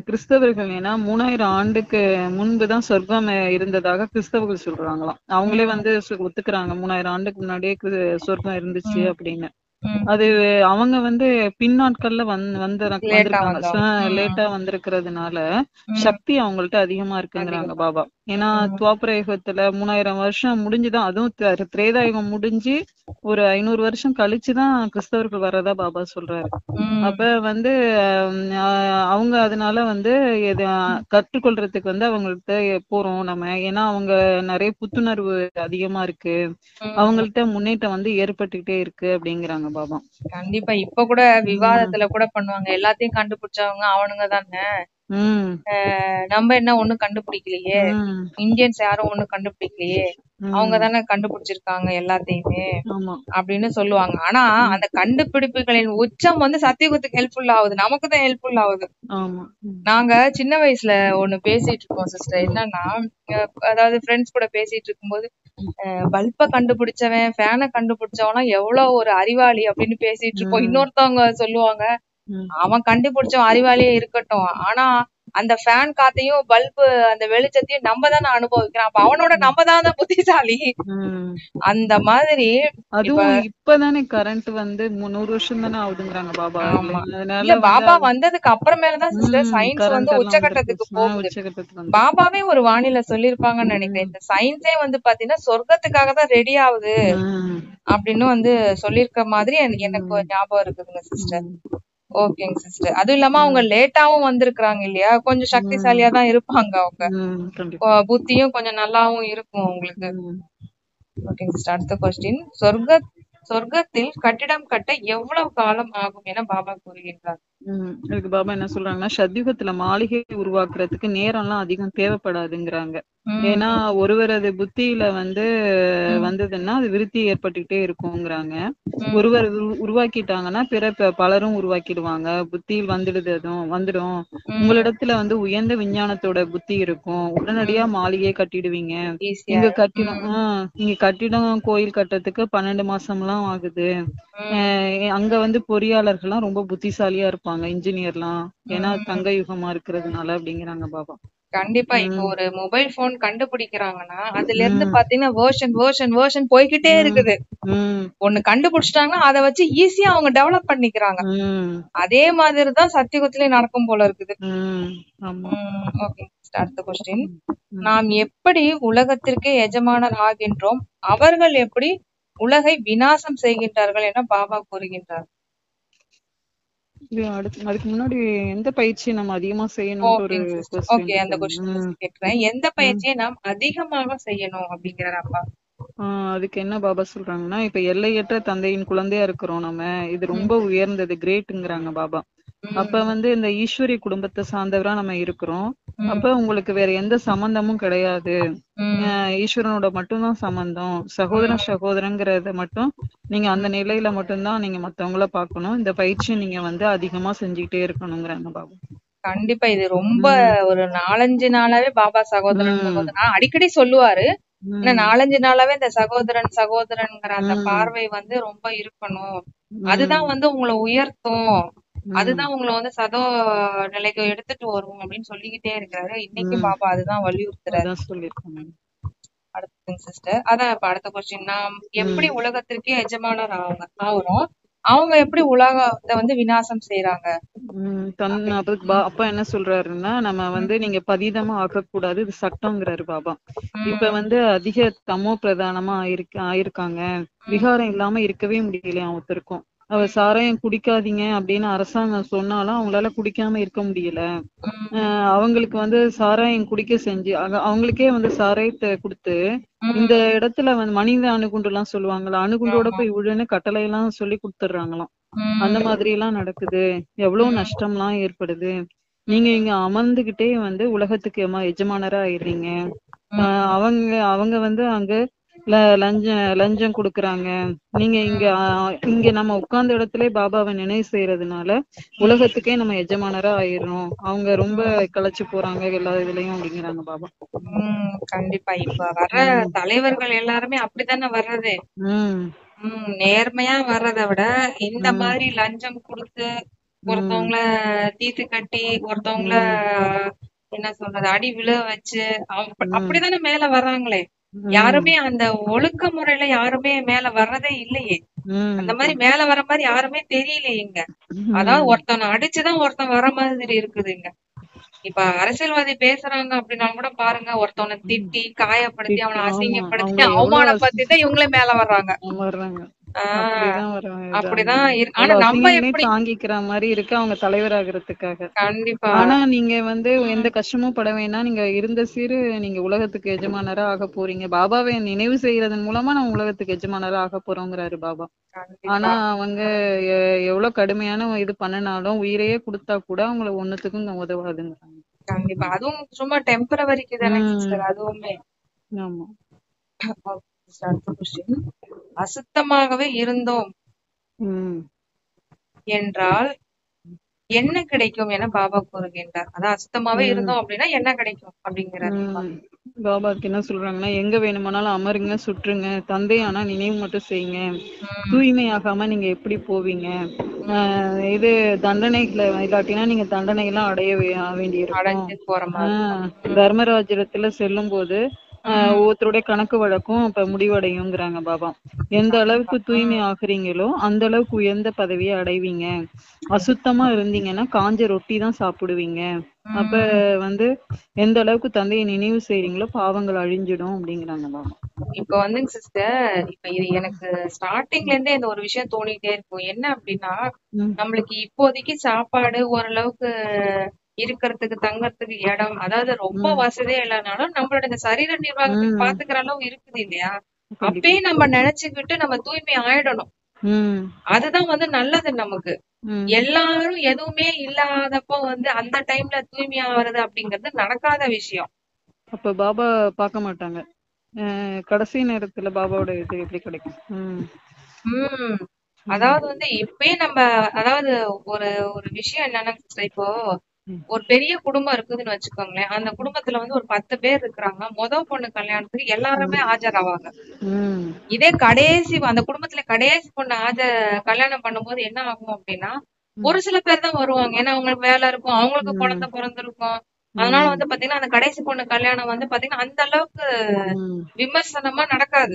கிறிஸ்தவர்கள் ஏன்னா 3000 ஆண்டுக்கு முன்புதான் சொர்க்கம் இருந்ததாக கிறிஸ்தவர்கள் சொல்றாங்களாம். அவங்களே ஒத்துக்கிறாங்க 3000 ஆண்டுக்கு முன்னாடியே சொர்க்கம் இருந்துச்சு அப்படின்னு. அது அவங்க பின்னாட்கள்ல வந்திருக்காங்க, லேட்டா வந்திருக்கிறதுனால சக்தி அவங்கள்ட்ட அதிகமா இருக்குங்கிறாங்க பாபா. ஏன்னா துவாபர யுகத்துல 3000 வருஷம் முடிஞ்சுதான், அதுவும் திரேதாயுகம் முடிஞ்சு ஒரு 500 வருஷம் கழிச்சுதான் கிறிஸ்தவர்கள் வர்றதா பாபா சொல்றாரு. அப்ப அவங்க அதனால கற்றுக்கொள்றதுக்கு அவங்கள்ட்ட போறோம் நம்ம. ஏன்னா அவங்க நிறைய புத்துணர்வு அதிகமா இருக்கு, அவங்கள்ட்ட முன்னேற்றம் ஏற்பட்டுக்கிட்டே இருக்கு அப்படிங்கிறாங்க பாபா. கண்டிப்பா. இப்ப கூட விவாதத்துல கூட பண்ணுவாங்க, எல்லாத்தையும் கண்டுபிடிச்சவங்க அவனுங்க தானே, நம்ம என்ன ஒண்ணும் கண்டுபிடிக்கலையே, இந்தியன்ஸ் யாரும் ஒண்ணும் கண்டுபிடிக்கலையே, அவங்க தானே கண்டுபிடிச்சிருக்காங்க எல்லாத்தையுமே ஆமா அப்படின்னு சொல்லுவாங்க. ஆனா அந்த கண்டுபிடிப்புகளின் உச்சம் வந்து சத்தியுகத்துக்கு ஹெல்ப்ஃபுல் ஆகுது, நமக்கு தான் ஹெல்ப்ஃபுல் ஆகுது. ஆமா நாங்க சின்ன வயசுல ஒண்ணு பேசிட்டு இருக்கோம் சிஸ்டர். என்னன்னா அதாவது ஃப்ரெண்ட்ஸ் கூட பேசிட்டு இருக்கும்போது பல்ப கண்டுபிடிச்சவன் ஃபேனை கண்டுபிடிச்சவனா எவ்வளவு ஒரு அறிவாளி அப்படின்னு பேசிட்டு இருப்போம். இன்னொருத்தவங்க சொல்லுவாங்க, அவன் கண்டுபிடிச்சவன் அறிவாளியே இருக்கட்டும், ஆனா அந்த ஃபேன் காத்தையும் பல்பு அந்த வெளிச்சத்தையும் நம்ம தானே அனுபவிக்கிறோம், அப்ப அவனோட நம்ம தானே புத்திசாலி. அந்த மாதிரி அதுவும் இப்பதானே கரண்ட் வந்து 300 வருஷம் தானே ஆகுதுங்கிறாங்க பாபா. இல்ல பாபா வந்ததுக்கு அப்புறமேலதான் சிஸ்டர் சயின்ஸ் வந்து உச்சகட்டத்துக்கு போகுது. பாபாவே ஒரு வானிலை சொல்லிருப்பாங்கன்னு நினைக்கிறேன். இந்த சயின்ஸே வந்து பாத்தீங்கன்னா சொர்க்கத்துக்காக தான் ரெடி ஆகுது அப்படின்னு வந்து சொல்லிருக்க மாதிரி எனக்கு ஞாபகம் இருக்குதுங்க சிஸ்டர். ஓகேங்க சிஸ்டர். அதுவும் இல்லாம அவங்க லேட்டாவும் வந்திருக்காங்க இல்லையா, கொஞ்சம் சக்திசாலியா தான் இருப்பாங்க. அவங்க புத்தியும் கொஞ்சம் நல்லாவும் இருக்கும் அவங்களுக்கு. ஓகேங்க சிஸ்டர். அடுத்த கொஸ்டின், சொர்க்கத்தில் கட்டிடம் கட்ட எவ்வளவு காலம் ஆகும் என பாபா கூறுகின்றார்? இதுக்கு பாபா என்ன சொல்றாங்கன்னா, சத்யுகத்துல மாளிகை உருவாக்குறதுக்கு நேரம் எல்லாம் அதிகம் தேவைப்படாதுங்கிறாங்க. ஏன்னா ஒருவரது புத்தியில வந்து வந்ததுன்னா அது விருத்தி ஏற்பட்டுக்கிட்டே இருக்குங்கிறாங்க. ஒருவர் உருவாக்கிட்டாங்கன்னா பிற பலரும் உருவாக்கிடுவாங்க. புத்தியில் வந்துடுது, அதுவும் வந்துடும். உங்களிடத்துல வந்து உயர்ந்த விஞ்ஞானத்தோட புத்தி இருக்கும், உடனடியா மாளிகையை கட்டிடுவீங்க. இங்க கட்டிடம் கோயில் கட்டுறதுக்கு 12 மாசம் எல்லாம் ஆகுது. அங்க வந்து பொறியாளர்கள்லாம் ரொம்ப புத்திசாலியா இருப்பாங்க, இன்ஜினியர்லாம். ஏன்னா தங்க யுகமா இருக்கிறதுனால அப்படிங்கிறாங்க பாபா. கண்டிப்பா. இப்போ ஒரு மொபைல் போன் கண்டுபிடிக்கிறாங்கன்னா அதுல இருந்து பாத்தீங்கன்னா வேர்ஷன் போய்கிட்டே இருக்குது. ஒண்ணு கண்டுபிடிச்சிட்டாங்கன்னா அதை வச்சு ஈஸியா அவங்க டெவலப் பண்ணிக்கிறாங்க. அதே மாதிரிதான் சத்தியுகத்திலே நடக்கும் போல இருக்குது. ஓகே, அடுத்த கொஸ்டின், நாம் எப்படி உலகத்திற்கே எஜமானர் ஆகின்றோம், அவர்கள் எப்படி உலகை விநாசம் செய்கின்றார்கள் என பாபா கூறுகின்றார்? அதுக்கு முன்னாடி எந்த பயிற்சியை நம்ம அதிகமா செய்யணும்? அந்த கொஸ்டின் கேக்குறேன். எந்த பயிற்சியை நாம் அதிகமாக செய்யணும் அப்படிங்கிறார் அப்பா. அதுக்கு என்ன பாபா சொல்றாங்கன்னா, இப்ப எல்லையற்ற தந்தையின் குழந்தையா இருக்கிறோம் நம்ம, இது ரொம்ப உயர்ந்தது, கிரேட்டுங்கிறாங்க பாபா. அப்ப வந்து இந்த ஈஸ்வரி குடும்பத்தை சார்ந்தவரா நம்ம இருக்கிறோம். அப்ப உங்களுக்கு வேற எந்த சம்பந்தமும் கிடையாது, ஈஸ்வரனோட மட்டும்தான் சம்பந்தம். சகோதரங்கிறத மட்டும் நீங்க அந்த நிலையில மட்டும்தான் நீங்க மத்தவங்கள பாக்கணும். இந்த பயிற்சி நீங்க வந்து அதிகமா செஞ்சுக்கிட்டே இருக்கணுங்கிறாங்க பாபா. கண்டிப்பா இது ரொம்ப ஒரு 4-5 நாளாவே பாபா சகோதரன் அடிக்கடி சொல்லுவாரு. 4-5 நாளாவே இந்த சகோதரன்ங்கிற அந்த பார்வை வந்து ரொம்ப இருக்கணும். அதுதான் வந்து உங்களை உயர்த்தும், அதுதான் உங்களை வந்து சதோ நிலைக்கு எடுத்துட்டு வரும் அப்படின்னு சொல்லிக்கிட்டே இருக்காரு. இன்னைக்கு பாபா அதுதான் வலியுறுத்துறாரு. அடுத்த சிஸ்டர், அதான் இப்ப அடுத்த கொஸ்டின், நாம் எப்படி உலகத்திற்கே எஜமானர் ஆகுறோம், அவங்க எப்படி உலகத்தை வந்து விநாசம் செய்யறாங்க? அப்பா என்ன சொல்றாருன்னா, நம்ம வந்து நீங்க பதீதமா ஆகக்கூடாது, இது சட்டம்ங்கிறாரு பாபா. இப்ப வந்து அதிக தமோ பிரதானமா ஆயிருக்காங்க, விகாரம் இல்லாம இருக்கவே முடியலையா ஒருத்தருக்கும். சாராயம் குடிக்காதீங்க அப்படின்னு அரசாங்கம் சொன்னாலும் அவங்களால குடிக்காம இருக்க முடியல. அவங்களுக்கு வந்து சாராயம் குடிக்க செஞ்சு அவங்களுக்கே வந்து சாராயத்தை கொடுத்து இந்த இடத்துல வந்து மனித அணுகுண்டு எல்லாம் சொல்லுவாங்களா, அணுகுண்டோட போய் விழுன்னு கட்டளை எல்லாம் சொல்லி கொடுத்துடுறாங்களாம். அந்த மாதிரி எல்லாம் நடக்குது, எவ்வளவு நஷ்டம் எல்லாம் ஏற்படுது. நீங்க இங்க அமர்ந்துகிட்டே வந்து உலகத்துக்கு எஜமானரா ஆயிடுறீங்க. அவங்க வந்து அங்க லஞ்சம் கொடுக்கறாங்க. நீங்க இங்க நம்ம உட்கார்ந்த இடத்துல பாபாவை நினைவு செய்யறதுனால உலகத்துக்கே நம்ம எஜமானரா ஆயிடுறோம். அவங்க ரொம்ப களைச்சு போறாங்க எல்லா இதுலயும் அப்படிங்கிறாங்க பாபா. கண்டிப்பா. இப்ப வர்ற தலைவர்கள் எல்லாருமே அப்படித்தானே வர்றது. நேர்மையா வர்றதை விட இந்த மாதிரி லஞ்சம் கொடுத்து ஒருத்தவங்கள தீத்து கட்டி ஒருத்தவங்கள என்ன சொல்றது அடி விழ வச்சு அப்படித்தானே மேல வர்றாங்களே. யாருமே அந்த ஒழுக்க முறையில யாருமே மேல வர்றதே இல்லையே. அந்த மாதிரி மேல வர மாதிரி யாருமே தெரியலையே இங்க. அதாவது ஒருத்தவனை அடிச்சுதான் ஒருத்தன் வர மாதிரி இருக்குதுங்க. இப்ப அரசியல்வாதி பேசுறாங்க அப்படின்னா கூட பாருங்க, ஒருத்தவனை திட்டி காயப்படுத்தி அவனை அசிங்கப்படுத்தி அவமானப்படுத்தி தான் இவங்களே மேல வர்றாங்க. அப்படிதான். ஆனா நம்ம எப்படி தாங்கிக்கிற மாதிரி இருக்கு அவங்க தலைவராகிறதுக்காக. கண்டிப்பா. ஆனா நீங்க வந்து எந்த கஷ்டமும் பட வேணாம், நீங்க இருந்த நீங்க உலகத்துக்கு எஜமானரா ஆக போறீங்க. பாபாவை நினைவு செய்யறதன் மூலமா நம்ம உலகத்துக்கு எஜமானரா ஆக போறோங்கிறாரு பாபா. ஆனா அவங்க எவ்வளவு கடுமையான இது பண்ணினாலும் உயிரையே கொடுத்தா கூட அவங்களை ஒண்ணுத்துக்கும் உதவாதுங்கிறாங்க. கண்டிப்பா. அதுவும் சும்மா டெம்பரவரிக்கு தானே சிஸ்டர் அதுவுமே. ஆமா. அடுத்த கொஸ்டின். அசுத்தமாகவே இருந்தோம் என்றால் என்ன கிடைக்கும் என பாபா கூறுகின்றார். அதான் அசுத்தமாவே இருந்தோம் அப்படின்னா என்ன கிடைக்கும் அப்படிங்கிறாரு. பாபாக்கு என்ன சொல்றாங்கன்னா, எங்க வேணுமானாலும் அமருங்க, சுற்றுங்க, தந்தை ஆனா நினைவு மட்டும் செய்யுங்க. தூய்மையாகாம நீங்க எப்படி போவீங்க? இது தண்டனைகளை இல்லாட்டினா நீங்க தண்டனை எல்லாம் அடைய வேண்டியிருக்கும். தர்மராஜ்யத்துல செல்லும் போது ஒவ்வொருத்தருடைய கணக்கு வழக்கும் இப்ப முடிவடையுங்கிறாங்க பாபா. எந்த அளவுக்கு தூய்மை ஆகுறீங்களோ அந்த அளவுக்கு உயர்ந்த பதவியை அடைவீங்க. அசுத்தமா இருந்தீங்கன்னா காஞ்ச ரொட்டி தான் சாப்பிடுவீங்க. அப்ப வந்து எந்த அளவுக்கு தந்தையை நினைவு செய்றீங்களோ பாவங்கள் அழிஞ்சிடும் அப்படிங்கிறாங்க பாபா. இப்ப வந்துங்க சிஸ்டர், இப்ப இது எனக்கு ஸ்டார்டிங்ல இருந்தே இந்த ஒரு விஷயம் தோணிட்டே இருக்கும். என்ன அப்படின்னா, நம்மளுக்கு இப்போதைக்கு சாப்பாடு ஓரளவுக்கு இருக்கிறதுக்கு தங்கறதுக்கு இடம், அதாவது ரொம்ப வசதியே இல்லைனாலும் நம்மளோட இந்த சரீர நிர்வாகத்துக்கு பாத்துக்கிற அளவு இருக்குது இல்லையா? அப்பயே நம்ம நினைச்சுக்கிட்டு நம்ம தூய்மை ஆயிடணும். அதுதான் வந்து நல்லது நமக்கு. எல்லாரும் எதுவுமே இல்லாதப்போ வந்து அந்த டைம்ல தூய்மை ஆகுறது அப்படிங்கறது நடக்காத விஷயம். அப்ப பாபா பார்க்க மாட்டாங்க. கடைசி நேரத்துல பாபாவோட இது எப்படி கிடைக்கும்? அதாவது வந்து இப்பயே நம்ம, அதாவது ஒரு ஒரு விஷயம் என்னன்னா, இப்போ ஒரு பெரிய குடும்பம் இருக்குதுன்னு வச்சுக்கோங்களேன். அந்த குடும்பத்துல வந்து ஒரு 10 பேர் இருக்கிறாங்க. பொண்ணு கல்யாணத்துக்கு எல்லாருமே ஆஜராவாங்க. இதே கடைசி அந்த குடும்பத்துல கடைசி பொண்ணு கல்யாணம் பண்ணும்போது என்ன ஆகும் அப்படின்னா, ஒரு சில பேர் தான் வருவாங்க. ஏன்னா அவங்களுக்கு வேலை இருக்கும், அவங்களுக்கு குழந்தை பிறந்திருக்கும். அதனால வந்து பாத்தீங்கன்னா அந்த கடைசி பொண்ணு கல்யாணம் வந்து பாத்தீங்கன்னா அந்த அளவுக்கு விமர்சனமா நடக்காது.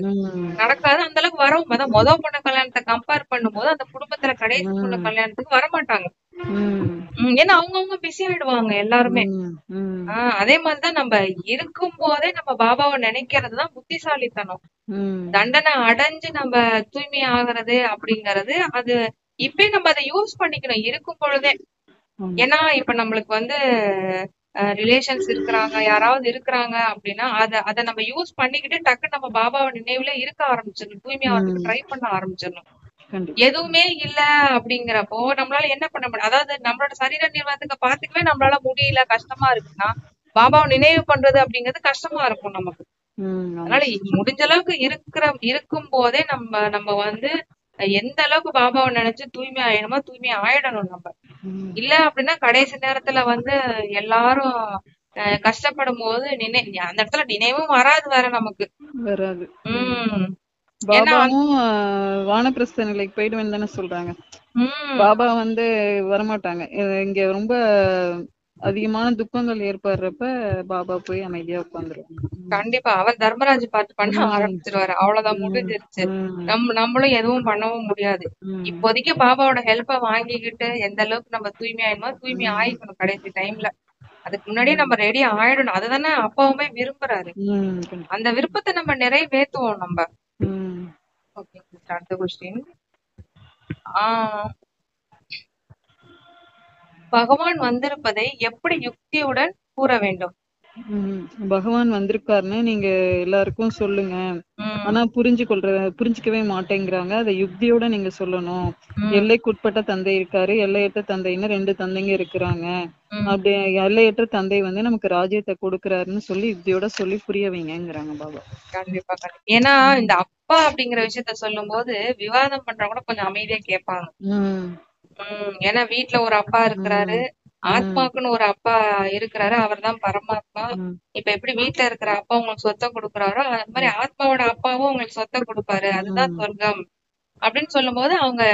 அந்த அளவுக்கு வரவும், அதான் பொண்ணு கல்யாணத்தை கம்பேர் பண்ணும்போது அந்த குடும்பத்துல கடைசி பொண்ணு கல்யாணத்துக்கு வரமாட்டாங்க. ஏன்னா அவங்கவுங்க பிஸி ஆயிடுவாங்க எல்லாருமே. அதே மாதிரிதான் நம்ம இருக்கும் போதே நம்ம பாபாவை நினைக்கிறதுதான் புத்திசாலித்தனம். தண்டனை அடைஞ்சு நம்ம தூய்மை ஆகுறது அப்படிங்கறது அது இப்ப நம்ம அதை யூஸ் பண்ணிக்கணும் இருக்கும் பொழுதே. ஏன்னா இப்ப நம்மளுக்கு வந்து ரிலேஷன்ஸ் இருக்கிறாங்க, யாராவது இருக்கிறாங்க அப்படின்னா அத நம்ம யூஸ் பண்ணிக்கிட்டு டக்கு நம்ம பாபாவை நினைவுல இருக்க ஆரம்பிச்சிடணும், தூய்மை ஆகிறதுக்கு ட்ரை பண்ண ஆரம்பிச்சிடணும். எதுவுமே இல்ல அப்படிங்கிறப்போ நம்மளால என்ன பண்ண முடியும்? அதாவது நம்மளோட சரீர நிர்வாகத்துக்கு பாத்துக்கவே நம்மளால முடியல, கஷ்டமா இருக்குன்னா பாபாவை நினைவு பண்றது அப்படிங்கிறது கஷ்டமா இருக்கும் நமக்கு. அதனால முடிஞ்ச அளவுக்கு இருக்கும் போதே நம்ம வந்து எந்த அளவுக்கு பாபாவை நினைச்சு தூய்மை ஆயிடணுமோ தூய்மை ஆயிடணும் நம்ம. இல்ல அப்படின்னா கடைசி நேரத்துல வந்து எல்லாரும் கஷ்டப்படும் போது அந்த இடத்துல நினைவும் வராது வேற நமக்கு. வராது. பாபாவும் வானப்பிரஸ்த நிலைக்கு போயிடுவேன்னு தானே சொல்றாங்க. பாபா வந்து வரமாட்டாங்க. இங்க ரொம்ப அதிகமான துக்கங்கள் ஏற்படுறப்ப பாபா போய் அமைதியா உட்கார்ந்துருவாங்க. கண்டிப்பா அவர் தர்மராஜ் பாட்டு பண்ண ஆரம்பிச்சிருவாரு. அவ்வளவுதான், முடிஞ்சிருச்சு. நம்மளும் எதுவும் பண்ணவும் முடியாது. இப்போதைக்கு பாபாவோட ஹெல்ப்ப வாங்கிக்கிட்டு எந்த அளவுக்கு நம்ம தூய்மை ஆயிடுமோ தூய்மை ஆயிக்கணும் கடைசி டைம்ல. அதுக்கு முன்னாடியே நம்ம ரெடி ஆயிடணும். அதுதானே அப்பாவுமே விரும்புறாரு. அந்த விருப்பத்தை நம்ம நிறைவேற்றுவோம் நம்ம. ஓகே, அடுத்த கொஸ்டின். பகவான் வந்திருப்பதை எப்படி யுக்தியுடன் கூற வேண்டும்? பகவான் வந்திருக்காருன்னு நீங்க எல்லாருக்கும் சொல்லுங்க. ஆனா புரிஞ்சுக்கவே மாட்டேங்கிறாங்க. அதை யுக்தியோட நீங்க சொல்லணும். எல்லைக்குட்பட்ட தந்தை இருக்காரு, எல்லையற்ற தந்தைன்னு 2 தந்தைங்க இருக்கிறாங்க. அப்படி எல்லையற்ற தந்தை வந்து நமக்கு ராஜ்யத்தை கொடுக்கறாருன்னு சொல்லி யுக்தியோட சொல்லி புரிய வைங்கிறாங்க பாபா. கண்டிப்பா. ஏன்னா இந்த அப்பா அப்படிங்கிற விஷயத்த சொல்லும் போது விவாதம் பண்றவங்க கூட கொஞ்சம் அமைதியா கேட்பாங்க. ஏன்னா வீட்டுல ஒரு அப்பா இருக்கிறாரு, ஆத்மாக்குன்னு ஒரு அப்பா இருக்கிறாரு, அவர் தான் பரமாத்மா. இப்ப எப்படி வீட்டுல இருக்கிற அப்பா உங்களுக்கு சொத்தை கொடுக்குறாரோ அது மாதிரி ஆத்மாவோட அப்பாவும் உங்களுக்கு சொத்தை கொடுப்பாரு, அதுதான் சொர்க்கம் அப்படின்னு சொல்லும் போது அவங்க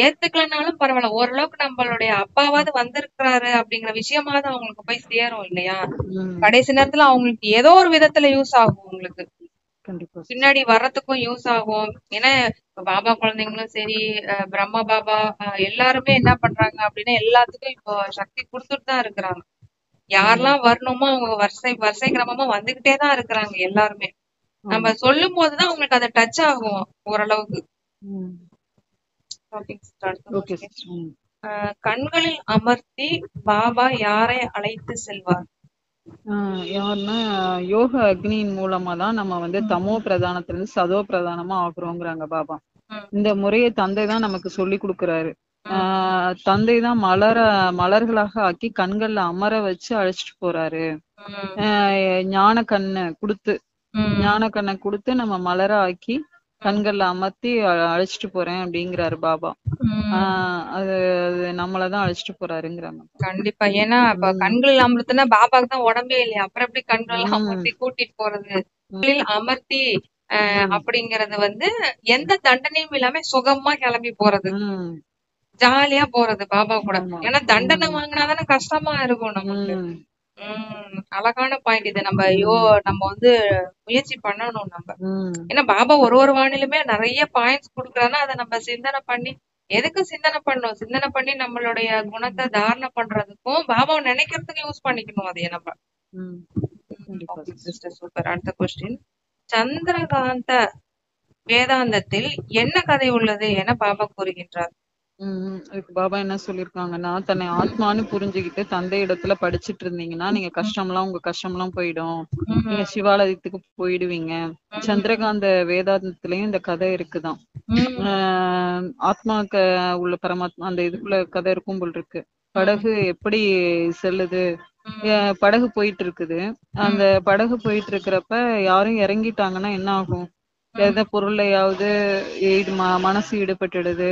ஏத்துக்கலனாலும் பரவாயில்ல, ஓரளவுக்கு நம்மளுடைய அப்பாவாவது வந்திருக்கிறாரு அப்படிங்கிற விஷயமாவது அவங்களுக்கு போய் சேரும் இல்லையா? கடைசி நேரத்துல அவங்களுக்கு ஏதோ ஒரு விதத்துல யூஸ் ஆகும், உங்களுக்கு பின்னாடி வர்றதுக்கும் யூஸ் ஆகும். ஏன்னா பாபா குழந்தைங்களும் சரி, பிரம்மா பாபா எல்லாருமே என்ன பண்றாங்க அப்படின்னா எல்லாத்துக்கும் இப்போ சக்தி கொடுத்துட்டு தான் இருக்கிறாங்க. யாரெல்லாம் வரணுமோ அவங்க வரிசை கிரமமா வந்துகிட்டே தான் இருக்கிறாங்க எல்லாருமே. நம்ம சொல்லும் போதுதான் உங்களுக்கு அதை டச் ஆகும் ஓரளவுக்கு. கண்களில் அமர்த்தி பாபா யாரை அழைத்து செல்வார்? யாருன்னா யோக அக்னியின் மூலமா தான் நம்ம வந்து தமோ பிரதானத்துல இருந்து சதோ பிரதானமா ஆகுறோங்கிறாங்க பாபா. இந்த முறையை தந்தை தான் நமக்கு சொல்லி கொடுக்கறாரு. தந்தை தான் மலர்களாக ஆக்கி கண்கள்ல அமர வச்சு அழைச்சிட்டு போறாரு. ஞான கண்ணு கொடுத்து ஞான கண்ணை கொடுத்து நம்ம மலர ஆக்கி கண்கள்ல அமர்த்தி அழைச்சிட்டு போறேன் அப்படிங்கிறாரு பாபா. அது அது நம்மளதான் அழைச்சிட்டு போறாருங்கிறாங்க. கண்டிப்பா. ஏன்னா இப்ப கண்கள் அமர்த்தினா பாபாக்கு தான் உடம்பே இல்லையா, அப்புறம் எப்படி கண்கள் அமர்த்தி கூட்டிட்டு போறது? அமர்த்தி அப்படிங்கறது வந்து எந்த தண்டனையும் இல்லாம சுகமா கிளம்பி போறது, ஜாலியா போறது பாபா கூட. ஏன்னா தண்டனை வாங்கினாதானே கஷ்டமா இருக்கும் நமக்கு. அழகான பாயிண்ட் இது. நம்ம வந்து முயற்சி பண்ணணும் நம்ம. ஏன்னா பாபா ஒரு வானிலுமே நிறைய பாயிண்ட்ஸ் குடுக்கறாருன்னா அதை நம்ம சிந்தனை பண்ணி, எதுக்கு சிந்தனை பண்ணணும், சிந்தனை பண்ணி நம்மளுடைய குணத்தை தாரணை பண்றதுக்கும் பாபாவை நினைக்கிறதுக்கு யூஸ் பண்ணிக்கணும் அதைய நம்ம. சூப்பர். அடுத்த கொஸ்டின், சந்திரகாந்த வேதாந்தத்தில் என்ன கதை உள்ளது என பாபா கூறுகின்றார்? அதுக்கு பாபா என்ன சொல்லிருக்காங்கன்னா, தன்னை ஆத்மான்னு புரிஞ்சுக்கிட்டு தந்தை இடத்துல படிச்சுட்டு இருந்தீங்கன்னா நீங்க உங்க கஷ்டம்லாம் போயிடும், நீங்க சிவாலயத்துக்கு போயிடுவீங்க. சந்திரகாந்த வேதாந்தத்திலயும் இந்த கதை இருக்குதான். ஆத்மாக்கு உள்ள பரமாத்மா அந்த இதுக்குள்ள கதை இருக்கும் போல் இருக்கு. படகு எப்படி செல்லுது, படகு போயிட்டு இருக்குது. அந்த படகு போயிட்டு இருக்கிறப்ப யாரும் இறங்கிட்டாங்கன்னா என்ன ஆகும்? எந்த பொருளையாவது மனசு ஈடுபட்டுடுது,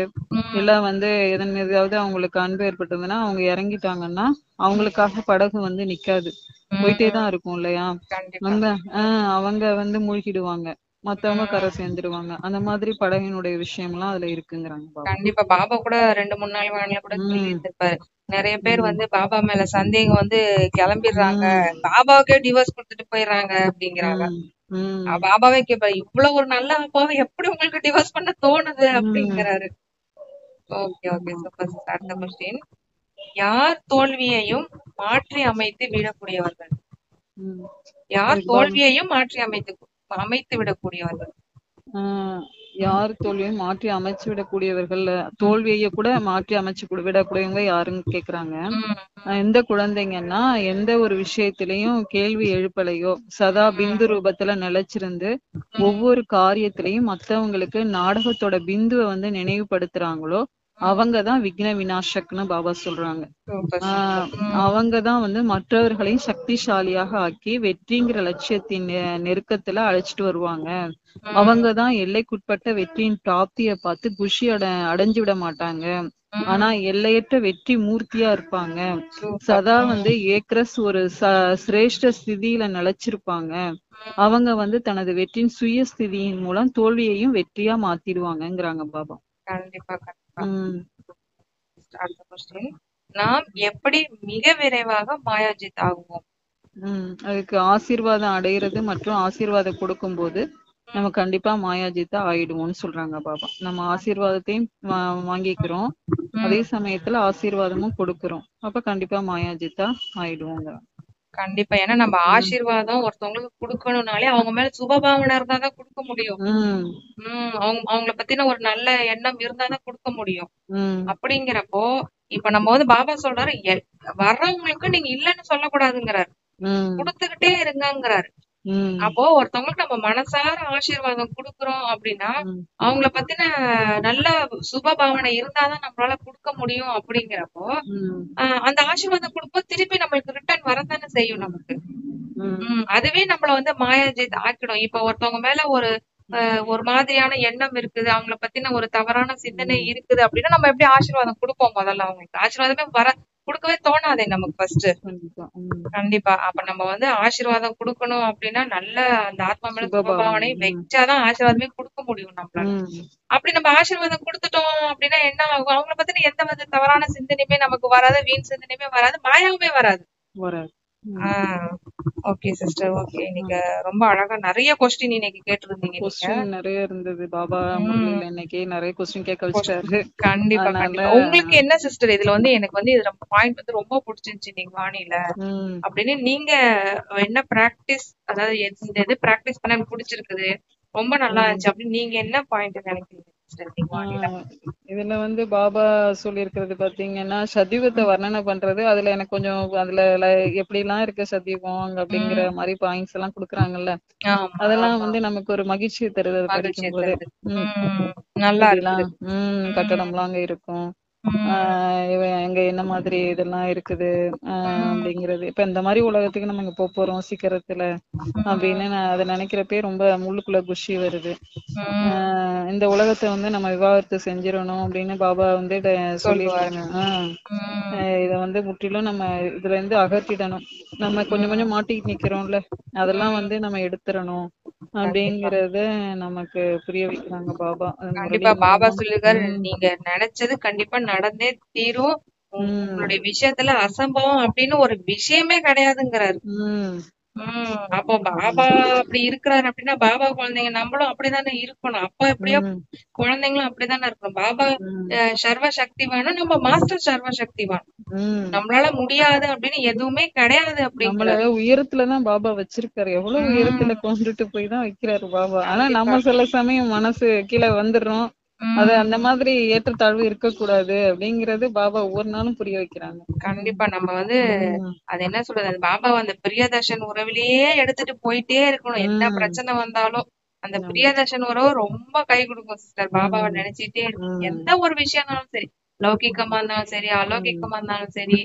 இல்ல வந்து எதன் மீதாவது அவங்களுக்கு அன்பு ஏற்பட்டதுன்னா அவங்க இறங்கிட்டாங்கன்னா அவங்களுக்காக படகு வந்து நிக்காது, போயிட்டேதான் இருக்கும் இல்லையா. அவங்க வந்து மூழ்கிடுவாங்க, மத்தவங்க கரை சேர்ந்துருவாங்க. அந்த மாதிரி படகினுடைய விஷயம் எல்லாம் அதுல இருக்குங்கிறாங்க. கண்டிப்பா. பாபா கூட 2-3 நாள் வானில கூட சொல்லியிருப்பாரு. நிறைய பேர் வந்து பாபா மேல சந்தேகம் வந்து கிளம்பிடுறாங்க, பாபாவுக்கே டிவோர்ஸ் கொடுத்துட்டு போயிடுறாங்க அப்படிங்கிறாங்க. பாபாவே கேப்ப, இவ்வளவு ஒரு நல்ல அப்பாவை எப்படி உங்களுக்கு டிவோர்ஸ் பண்ண தோணுது அப்படிங்கிறாரு. Okay okay super. அடுத்த கொஸ்டின், யார் தோல்வியையும் மாற்றி அமைத்து விடக்கூடியவர்கள்? யார் தோல்வியையும் மாற்றி அமைத்து விடக்கூடியவர்கள்? யார் தோல்வியையும் மாற்றி அமைச்சு விடக்கூடியவர்கள், தோல்வியை கூட மாற்றி அமைச்சு விடக்கூடியவங்க யாருன்னு கேக்குறாங்க. எந்த குழந்தைங்கன்னா எந்த ஒரு விஷயத்திலையும் கேள்வி எழுப்பலையோ சதா பிந்து ரூபத்துல நிலைச்சிருந்து ஒவ்வொரு காரியத்திலையும் மத்தவங்களுக்கு நாடகத்தோட பிந்துவை வந்து நினைவுபடுத்துறாங்களோ அவங்கதான் விக்ன விநாசக்னு பாபா சொல்றாங்க. அவங்கதான் வந்து மற்றவர்களையும் சக்திசாலியாக ஆக்கி வெற்றிங்கிற லட்சியத்தின் நெருக்கத்துல அழைச்சிட்டு வருவாங்க. அவங்கதான் எல்லைக்குட்பட்ட வெற்றியின் பிராப்திய பார்த்து குஷி அடைஞ்சு விட மாட்டாங்க, ஆனா எல்லையற்ற வெற்றி மூர்த்தியா இருப்பாங்க. சதா வந்து ஏக்ரஸ் ஒரு சிரேஷ்ட ஸ்திதியில நிலைச்சிருப்பாங்க. அவங்க வந்து தனது வெற்றியின் சுய ஸ்திதியின் மூலம் தோல்வியையும் வெற்றியா மாத்திடுவாங்கிறாங்க பாபா. கண்டிப்பா கண்டிப்பா. அடுத்த கொஸ்டின், நாம் எப்படி மிக விரைவாக மாயாஜித் ஆகுவோம்? அதுக்கு ஆசீர்வாதம் அடையிறது மற்றும் ஆசீர்வாதம் கொடுக்கும் போது நம்ம கண்டிப்பா மாயாஜித்தா ஆயிடுவோம்னு சொல்றாங்க பாபா. நம்ம ஆசீர்வாதத்தையும் வாங்கிக்கிறோம், அதே சமயத்துல ஆசீர்வாதமும் கொடுக்கிறோம், அப்ப கண்டிப்பா மாயாஜித்தா ஆயிடுவோங்க. கண்டிப்பா. ஏன்னா நம்ம ஆசீர்வாதம் ஒருத்தவங்களுக்கு கொடுக்கணும்னாலே அவங்க மேல சுபபாவனை இருந்தாதான் கொடுக்க முடியும். அவங்கள பத்தின ஒரு நல்ல எண்ணம் இருந்தாதான் கொடுக்க முடியும். அப்படிங்கிறப்போ இப்ப நம்ம வந்து பாபா சொல்றாரு, வர்றவங்களுக்கு நீங்க இல்லன்னு சொல்லக்கூடாதுங்கிறாரு, கொடுத்துக்கிட்டே இருங்கிறாரு. அப்போ ஒருத்தவங்களுக்கு நம்ம மனசார ஆசீர்வாதம் குடுக்குறோம் அப்படின்னா அவங்கள பத்தின நல்ல சுப பாவனை இருந்தாதான் நம்மளால கொடுக்க முடியும். அப்படிங்கிறப்போ அந்த ஆசீர்வாதம் கொடுப்போம் திருப்பி நம்மளுக்கு ரிட்டர்ன் வரத்தானே செய்யும் நமக்கு. அதுவே நம்மள வந்து மாயாஜித் ஆக்கிடும். இப்ப ஒருத்தவங்க மேல ஒரு மாதிரியான எண்ணம் இருக்குது, அவங்கள பத்தின ஒரு தவறான சிந்தனை இருக்குது அப்படின்னா நம்ம எப்படி ஆசீர்வாதம் கொடுப்போம்? முதல்ல அவங்களுக்கு ஆசீர்வாதமே கொடுக்கவே தோணாதே நமக்கு ஃபர்ஸ்ட். கண்டிப்பா. அப்ப நம்ம வந்து ஆசீர்வாதம் கொடுக்கணும் அப்படின்னா நல்ல அந்த ஆத்மா மேல சுபபாவனை வச்சாதான் ஆசீர்வாதமே கொடுக்க முடியும் நம்மளால. அப்படி நம்ம ஆசீர்வாதம் கொடுத்துட்டோம் அப்படின்னா என்ன ஆகும்? அவங்கள பத்தின எந்த வித தவறான சிந்தனையுமே நமக்கு வராது, வீண் சிந்தனையுமே வராது, மாயாவுமே வராது. Okay sister, okay. நீங்க ரொம்ப அழகா நிறைய கொஸ்டின் இன்னைக்கு கேட்டிருந்தீங்க. கொஸ்டின் நிறைய இருந்தது பாபா. முரளியில இன்னைக்கு நிறைய கொஸ்டின் கேட்க வச்சிட்டாரு. கண்டிப்பா கண்டிப்பா. உங்களுக்கு என்ன சிஸ்டர் இதுல வந்து எனக்கு வந்து இதுல பாயிண்ட் வந்து ரொம்ப பிடிச்சிருந்துச்சு நீங்க வாணியில அப்படின்னு, நீங்க என்ன பிராக்டிஸ், அதாவது இந்த இது பிராக்டிஸ் பண்ண எனக்கு பிடிச்சிருக்குது, ரொம்ப நல்லா இருந்துச்சு அப்படின்னு நீங்க என்ன பாயிண்ட் நினைக்கிறீங்க? இதுல வந்து பாபா சொல்லியிருக்கிறது பாத்தீங்கன்னா சத்தியுகத்தை வர்ணனை பண்றது, அதுல எனக்கு கொஞ்சம் அதுல எப்படி எல்லாம் இருக்கு சத்தியுகம் அப்படிங்கிற மாதிரி பாயிண்ட்ஸ் எல்லாம் குடுக்குறாங்கல்ல, அதெல்லாம் வந்து நமக்கு ஒரு மகிழ்ச்சியை தருது படிக்கும் போது. நல்லா கட்டடம் எல்லாம் அங்க இருக்கும், எங்க என்ன மாதிரி இதெல்லாம் இருக்குது அப்படிங்கிறது. இப்ப இந்த மாதிரி உலகத்துக்கு நம்ம இங்க போறோம் சீக்கிரத்துல அப்படின்னு நான் அதை நினைக்கிறப்பே ரொம்ப முள்ளுக்குள்ள குஷி வருது. இந்த உலகத்தை வந்து நம்ம விவாகரத்து செஞ்சிடணும் அப்படின்னு பாபா வந்து சொல்லியிருக்காங்க. இத வந்து முற்றிலும் நம்ம இதுல இருந்து அகற்றிடணும். நம்ம கொஞ்சம் கொஞ்சம் மாட்டிட்டு நிக்கிறோம்ல, அதெல்லாம் வந்து நம்ம எடுத்துடணும் அப்படிங்கறத நமக்கு புரிய வைக்கிறாங்க பாபா. கண்டிப்பா பாபா சொல்லுகிறார், நீங்க நினைச்சது கண்டிப்பா நடந்தே தீரும். உங்களுடைய விஷயத்துல அசம்பவம் அப்படின்னு ஒரு விஷயமே கிடையாதுங்கிறாரு. அப்போ பாபா அப்படி இருக்கிறாரு அப்படின்னா பாபா குழந்தைங்க நம்மளும் அப்படித்தானே இருக்கணும். அப்பா எப்படியோ குழந்தைங்களும் அப்படித்தானே இருக்கணும். பாபா சர்வ சக்திவான, நம்ம மாஸ்டர் சர்வ சக்திவான். நம்மளால முடியாது அப்படின்னு எதுவுமே கிடையாது. நம்மள உயரத்துலதான் பாபா வச்சிருக்காரு. எவ்வளவு உயரத்துல கொண்டுட்டு போய் தான் வைக்கிறாரு பாபா. ஆனா நம்ம சில சமயம் மனசு கீழே வந்துடுறோம். அது அந்த மாதிரி ஏற்றத்தாழ்வு இருக்கக்கூடாது அப்படிங்கறது பாபா ஒவ்வொரு நாளும் புரிய வைக்கிறாங்க. கண்டிப்பா நம்ம வந்து அது என்ன சொல்றது, அந்த பாபா அந்த பிரியதர்ஷன் உறவிலேயே எடுத்துட்டு போயிட்டே இருக்கணும். என்ன பிரச்சனை வந்தாலும் அந்த பிரியதர்ஷன் உறவு ரொம்ப கை கொடுக்கும் சிஸ்டர். பாபாவை நினைச்சிட்டே இருக்கும். எந்த ஒரு விஷயம்னாலும் சரி, லௌகிக்கமா இருந்தாலும் சரி, அலௌகிக்கமா இருந்தாலும் சரி,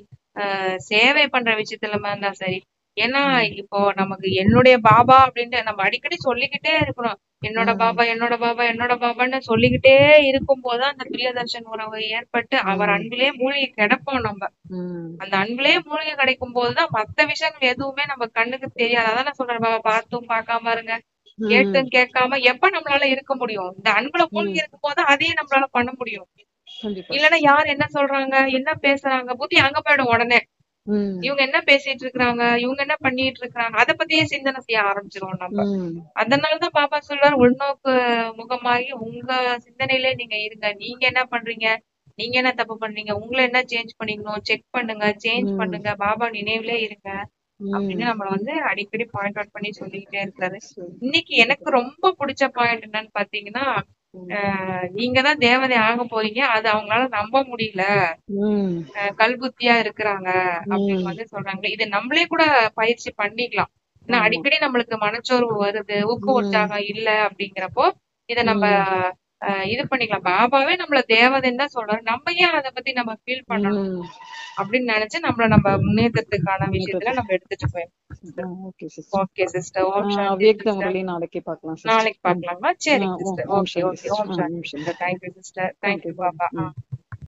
சேவை பண்ற விஷயத்துல இருந்தாலும் சரி. ஏன்னா இப்போ நமக்கு என்னுடைய பாபா அப்படின்ட்டு நம்ம அடிக்கடி சொல்லிக்கிட்டே இருக்கணும். என்னோட பாபா என்னோட பாபா என்னோட பாபான்னு சொல்லிக்கிட்டே இருக்கும் போதுதான் அந்த பிரியதர்ஷன் உறவு ஏற்பட்டு அவர் அன்பிலே மூழ்கி கிடப்போம். நம்ம அந்த அன்பிலே மூழ்கி கிடைக்கும் போதுதான் மத்த விஷயங்கள் எதுவுமே நம்ம கண்ணுக்கு தெரியாது. அதான் நான் சொல்றேன், பாபா பார்த்தும் பார்க்காம இருங்க, கேட்டும் கேட்காம எப்ப நம்மளால இருக்க முடியும்? இந்த அன்புல மூழ்கி இருக்கும் போது அதையும் நம்மளால பண்ண முடியும். இல்லன்னா யார் என்ன சொல்றாங்க, என்ன பேசுறாங்க, புத்தி அங்க போயிடும் உடனே. இவங்க என்ன பேசிட்டு இருக்காங்க, இவங்க என்ன பண்ணிட்டு இருக்காங்க, அத பத்தியே சிந்தனை செய்ய ஆரம்பிச்சிருவோம் நம்ம. அதனாலதான் பாபா சொல்றாரு, உள்நோக்கு முகமாகி உங்க சிந்தனையிலே நீங்க இருங்க. நீங்க என்ன பண்றீங்க, நீங்க என்ன தப்பு பண்றீங்க, உங்களை என்ன சேஞ்ச் பண்ணிக்கணும் செக் பண்ணுங்க, சேஞ்ச் பண்ணுங்க, பாபா நினைவுலே இருங்க அப்படின்னு நம்மள வந்து அடிக்கடி பாயிண்ட் அவுட் பண்ணி சொல்லிக்கிட்டே இருக்காரு. இன்னைக்கு எனக்கு ரொம்ப பிடிச்ச பாயிண்ட் என்னன்னு பாத்தீங்கன்னா, நீங்கதான் தேவதை ஆக போறீங்க, அது அவங்களால நம்ப முடியல, கல்புத்தியா இருக்கிறாங்க அப்படின்னு வந்து சொல்றாங்க. இது நம்மளே கூட பயிற்சி பண்ணிக்கலாம். ஏன்னா அடிக்கடி நம்மளுக்கு மனச்சோர்வு வருது, ஊக்க உற்சாகம் இல்ல அப்படிங்கிறப்போ இத நம்ம இது பண்ணிக்கலாம். பாபாவே நம்மள தேவதைன்னு தான் சொல்றாரு. நம்ம ஏன் அதை பத்தி நம்ம ஃபீல் பண்ணணும் அப்படின்னு நினைச்சு நம்ம முன்னேற்றத்துக்கான விஷயத்துல நம்ம எடுத்துட்டு போயிடலாம். Okay sister. ஓம் சாந்தி சிஸ்டர். நாளைக்கு பார்க்கலாமா? சரிங்க சிஸ்டர். Okay okay. ஓம் சாந்தி sister. Thank you sister. Thank you Baba.